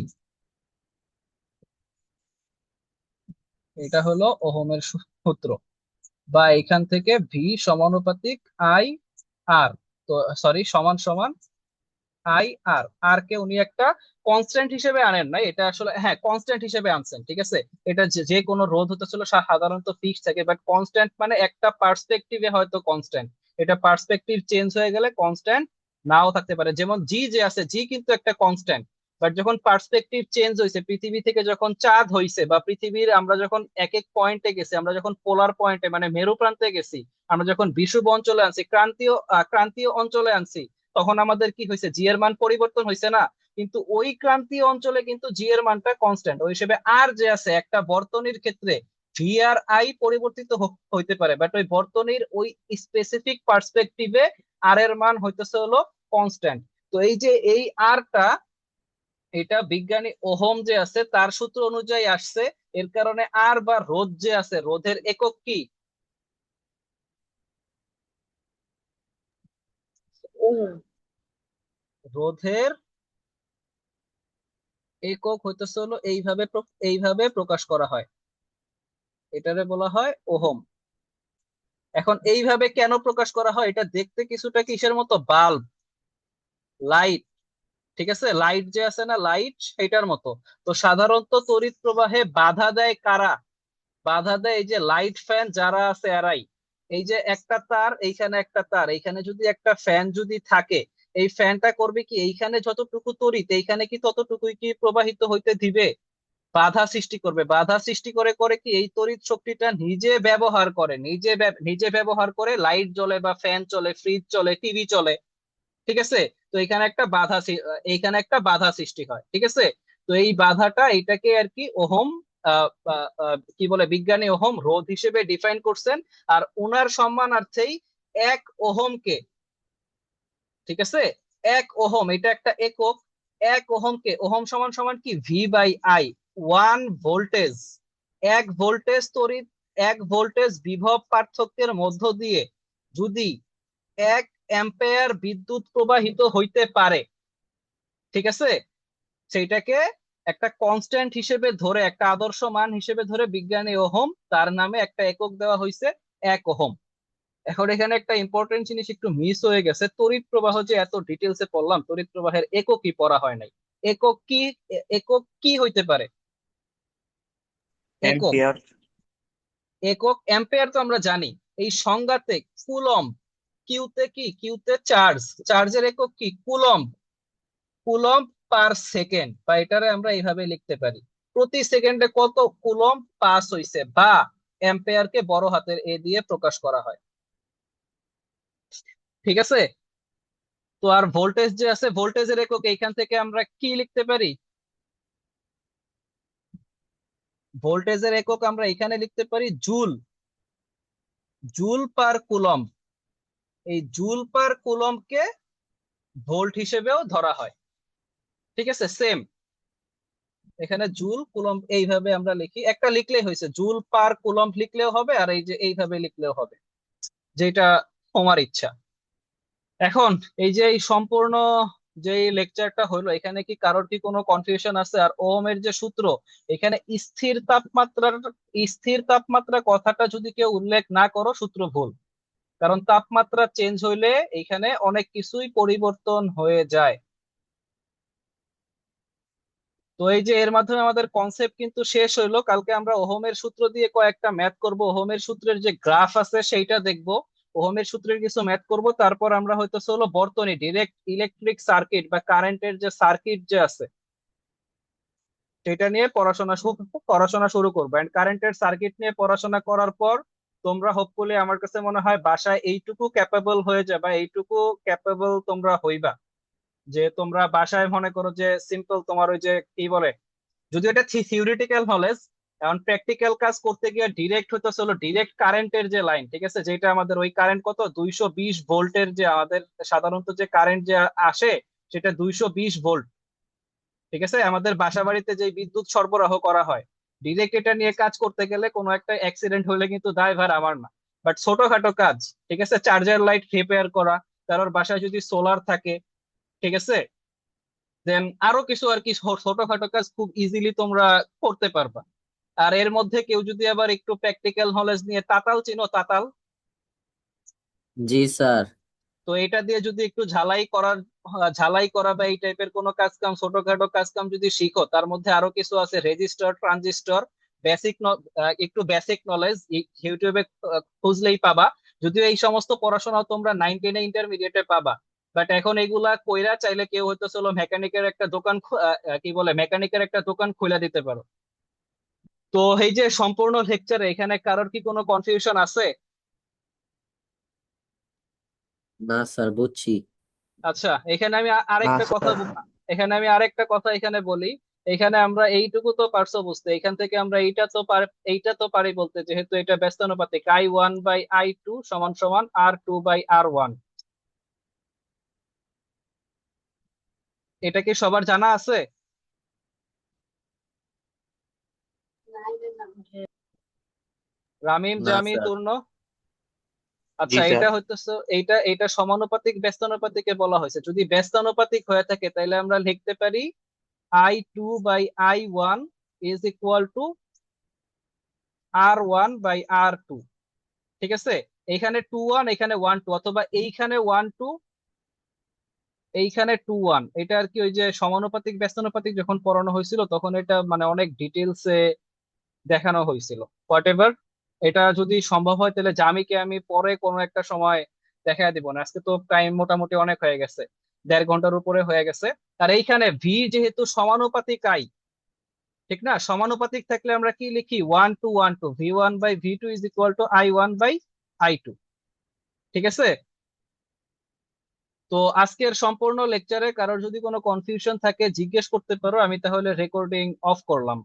এটা হলো ওহমের সূত্র। বা এখান থেকে ভি সমানুপাতিক আই আর, তো সরি, সমান সমান আই আর। আর কে উনি একটা কনস্ট্যান্ট হিসেবে আনেন নাই, এটা আসলে হ্যাঁ কনস্ট্যান্ট হিসেবে আনছেন। ঠিক আছে। এটা যে যে কোনো রোধ হতে ছিল সাধারণত ফিক্স থাকে, বাট কনস্ট্যান্ট মানে একটা পার্সপেক্টিভে হয়তো কনস্ট্যান্ট, এটা পার্সপেক্টিভ চেঞ্জ হয়ে গেলে কনস্ট্যান্ট নাও থাকতে পারে। যেমন জি যে আছে, জি কিন্তু একটা কনস্ট্যান্ট, বাট যখন পার্সপেক্টিভ চেঞ্জ হয়েছে, পৃথিবী থেকে যখন চাঁদ হইছে বা পৃথিবীর আমরা যখন এক এক পয়েন্টে গেছি, আমরা যখন পোলার পয়েন্টে মানে মেরু প্রান্তে গেছি, আমরা যখন বিষুব অঞ্চলে আনছি, ক্রান্তীয় অঞ্চলে আনছি, তখন আমাদের কি হয়েছে, জি এর মান পরিবর্তন হয়েছে না? কিন্তু ওই ক্রান্তীয় অঞ্চলে কিন্তু জি এর মানটা কনস্ট্যান্ট। ওই হিসেবে আর যে আছে একটা বর্তনীর ক্ষেত্রে ভি আর আই পরিবর্তিত হইতে পারে, বাট ওই বর্তনীর ওই স্পেসিফিক পার্সপেক্টিভে আর এর মান হইতেছে হলো কনস্ট্যান্ট। তো এই যে এই আরটা, এটা বিজ্ঞানী ওহম যে আছে তার সূত্র অনুযায়ী আসছে। এর কারণে আর বা রোধ যে আছে, রোধের একক কি? ওহম। রোধের একক হইতেছে হলো এইভাবে প্রকাশ করা হয়, এটারে বলা হয় ওহম। এখন এইভাবে কেন প্রকাশ করা হয়? এটা দেখতে কিছুটা কিসের মতো, বাল্ব, লাইট, ঠিক আছে, লাইট যে আছে না, লাইট সেটার মতো। তো সাধারণত তড়িৎ প্রবাহে বাধা দেয় কারা? বাধা দেয় এই যে লাইট ফ্যান যারা আছে এরাই। এই যে একটা তার, এইখানে একটা তার, এইখানে যদি একটা ফ্যান যদি থাকে, এই ফ্যানটা করবে কি, এইখানে যতটুকু তড়িৎ এইখানে কি ততটুকুই কি প্রবাহিত হইতে দিবে? বাধা সৃষ্টি করবে। বাধা সৃষ্টি করে করে কি এই তড়িৎ শক্তিটা নিজে ব্যবহার করে লাইট জ্বলে বা ফ্যান চলে, ফ্রিজ চলে, টিভি চলে, ঠিক আছে? তো এইখানে একটা বাধা সৃষ্টি হয়, ঠিক আছে? তো এই বাধাটা, এটাকে আর কি ওহম কি বলে, বিজ্ঞানী ওহম রোধ হিসেবে ডিফাইন করছেন। আর ওনার সম্মানার্থেই 1 ওহমকে, ঠিক আছে, 1 ওহম এটা একটা একক। 1 ওহমকে, ওহম সমান সমান কি, V by I, 1 voltage. 1 voltage তড়িৎ, 1 ভোল্টেজ বিভব পার্থক্যের মধ্য দিয়ে যদি 1 অ্যাম্পিয়ার বিদ্যুৎ প্রবাহিত হইতে পারে, ঠিক আছে, সেইটাকে একটা কনস্ট্যান্ট হিসেবে ধরে, একটা আদর্শ মান হিসেবে ধরে বিজ্ঞানী ওহম তার নামে একটা একক দেওয়া হয়েছে, 1 ওহম। এখন এখানে একটা ইম্পর্টেন্ট জিনিস একটু মিস হয়ে গেছে, তড়িৎ প্রবাহ যে এত ডিটেলসে পড়লাম, তড়িৎ প্রবাহের এককই পড়া হয় নাই। একক কি? একক কি হইতে পারে? একক, এম্পিয়ার। একক অ্যাম্পিয়ার তো আমরা জানি। এই সংজ্ঞাতে কুলম্ব, কিউতে কি, কিউতে চার্জ, চার্জের একক কি, কুলম্ব। কুলম্ব পার সেকেন্ড, বা এটারে আমরা এইভাবে লিখতে পারি, প্রতি সেকেন্ডে কত কুলম্ব পাস হইছে, বা অ্যাম্পিয়ারকে বড় হাতের এ দিয়ে প্রকাশ করা হয়, ঠিক আছে? তো আর ভোল্টেজ যে আছে, ভোল্টেজের একক এইখান থেকে আমরা কি লিখতে পারি? ভোল্টেজের একক আমরা এখানে লিখতে পারি জুল, জুল পার কুলম্ব। এই জুল পার কুলম্বকে ভোল্ট হিসেবেও ধরা হয়, ঠিক আছে? সেম, এখানে জুল কুলম্ব এইভাবে আমরা লিখি, একটা লিখলেই হয়েছে, জুল পার কুলম্ব লিখলেও হবে, আর এই যে এইভাবে লিখলেও হবে, যেটা তোমার ইচ্ছা। এখন এই যে এই সম্পূর্ণ যে লেকচারটা হলো, এখানে কি কারোর কি কোনো কনফিউশন আছে? আর ওহমের যে সূত্র, এখানে স্থির তাপমাত্রা কথাটা যদি কেউ উল্লেখ না করো, সূত্র ভুল। কারণ তাপমাত্রা চেঞ্জ হইলে এখানে অনেক কিছুই পরিবর্তন হয়ে যায়। তো এই যে এর মাধ্যমে আমাদের কনসেপ্ট কিন্তু শেষ হইলো। কালকে আমরা ওহমের সূত্র দিয়ে কয়েকটা ম্যাথ করব, ওহমের সূত্রের যে গ্রাফ আছে সেইটা দেখবো, ওহমের সূত্রের কিছু ম্যাথ করব, তারপর আমরা হয়তো হলো বর্তনী, ডিরেক্ট ইলেকট্রিক সার্কিট বা কারেন্টের যে সার্কিট যে আছে সেটা নিয়ে পড়াশোনা শুরু করবো। এন্ড কারেন্টের সার্কিট নিয়ে পড়াশোনা করার পর তোমরা হোপফুলি, আমার কাছে মনে হয় বাসায় এইটুকু ক্যাপেবল হয়ে যাবে, এইটুকু ক্যাপেবল তোমরা হইবা যে তোমরা বাসায় মনে করো যে সিম্পল তোমার ওই যে কি বলে, যদি এটা থিওরিটিক্যাল নলেজ, এখন প্র্যাকটিক্যাল কাজ করতে গিয়ে ডিরেক্ট হইতেছে হলো ডিরেক্ট কারেন্টের যে লাইন, ঠিক আছে, যেটা আমাদের ওই কারেন্ট কত, 220 ভোল্টের, যে আমাদের সাধারণত যে কারেন্ট যে আসে সেটা 220 ভোল্ট, ঠিক আছে, আমাদের বাসা বাড়িতে যে বিদ্যুৎ সরবরাহ করা হয়। ডিরেক্ট এটা নিয়ে কাজ করতে গেলে কোনো একটা অ্যাক্সিডেন্ট হলে কিন্তু দায়ভার আমার না। বাট ছোটখাটো কাজ, ঠিক আছে, চার্জার লাইট রিপেয়ার করা, কারোর বাসায় যদি সোলার থাকে, ঠিক আছে, দেন আরো কিছু আর কি ছোটখাটো কাজ খুব ইজিলি তোমরা করতে পারবা। আর এর মধ্যে কেউ যদি আবার একটু প্র্যাকটিক্যাল নলেজ নিয়ে, তাতাল চিনো, তাতাল, জি স্যার। তো এটা দিয়ে যদি একটু ঝালাই করা বা এই টাইপের কোনো কাজ কাম, ছোটখাটো কাজ কাম যদি শিখো, তার মধ্যে আরো কিছু আছে, রেজিস্টার, ট্রানজিস্টর, বেসিক, একটু বেসিক নলেজ ইউটিউবে খুঁজলেই পাবা। যদিও এই সমস্ত পড়াশোনা তোমরা 9 10-এ ইন্টারমিডিয়েটে পাবা, বাট এখন এগুলা কইরা চাইলে কেউ হয়তো চলো মেকানিকের একটা দোকান কি বলে মেকানিকের একটা দোকান খুলে দিতে পারো। তো এই যে সম্পূর্ণ লেকচারে এখানে কারোর কি কোনো কনফিউশন আছে? না স্যার, বুঝছি। আচ্ছা, এখানে আমি না আরেকটা কথা স্যার। এখানে আমি আরেকটা কথা এখানে বলি। এখানে আমরা এইটুকু তো পারছো বুঝতে, এখান থেকে আমরা এইটা তো পারি বলতে, যেহেতু এটা ব্যস্তানুপাতিক I1/I2 সমান সমান R2/R1। এটা কি সবার জানা আছে? রামিম, না জামি, স্যার। তূর্ণ? জি আচ্ছা, স্যার। এটা হইতেছে এটা সমানুপাতিক ব্যস্তানুপাতিকে বলা হয়েছে। যদি ব্যস্তানুপাতিক হয়ে থাকে তাহলে আমরা লিখতে পারি I2/I1 is equal two R1/R2। ঠিক আছে, এইখানে 2 1, এখানে 1 2, অথবা এইখানে 1 2, এইখানে 2 1। এটা আর কি ওই যে সমানুপাতিক ব্যস্তানুপাতিক যখন পড়ানো হয়েছিল তখন এটা মানে অনেক ডিটেলসে দেখানো হয়েছিল। হোয়াট এভার, এটা যদি সম্ভব হয় তাহলে জামিকে আমি পরে কোনো একটা সময় দেখা দিব না, আজকে তো টাইম মোটামুটি অনেক হয়ে গেছে, 1.5 ঘন্টার উপরে হয়ে গেছে। আর এইখানে ভি যেহেতু সমানুপাতিক আই, ঠিক না, সমানুপাতিক থাকলে আমরা কি লিখি 1 2 1 2, V1/V2 is equal two I1/I2। ঠিক আছে, তো আজকের সম্পূর্ণ লেকচারে কারোর যদি কোনো কনফিউশন থাকে জিজ্ঞেস করতে পারো, আমি তাহলে রেকর্ডিং অফ করলাম।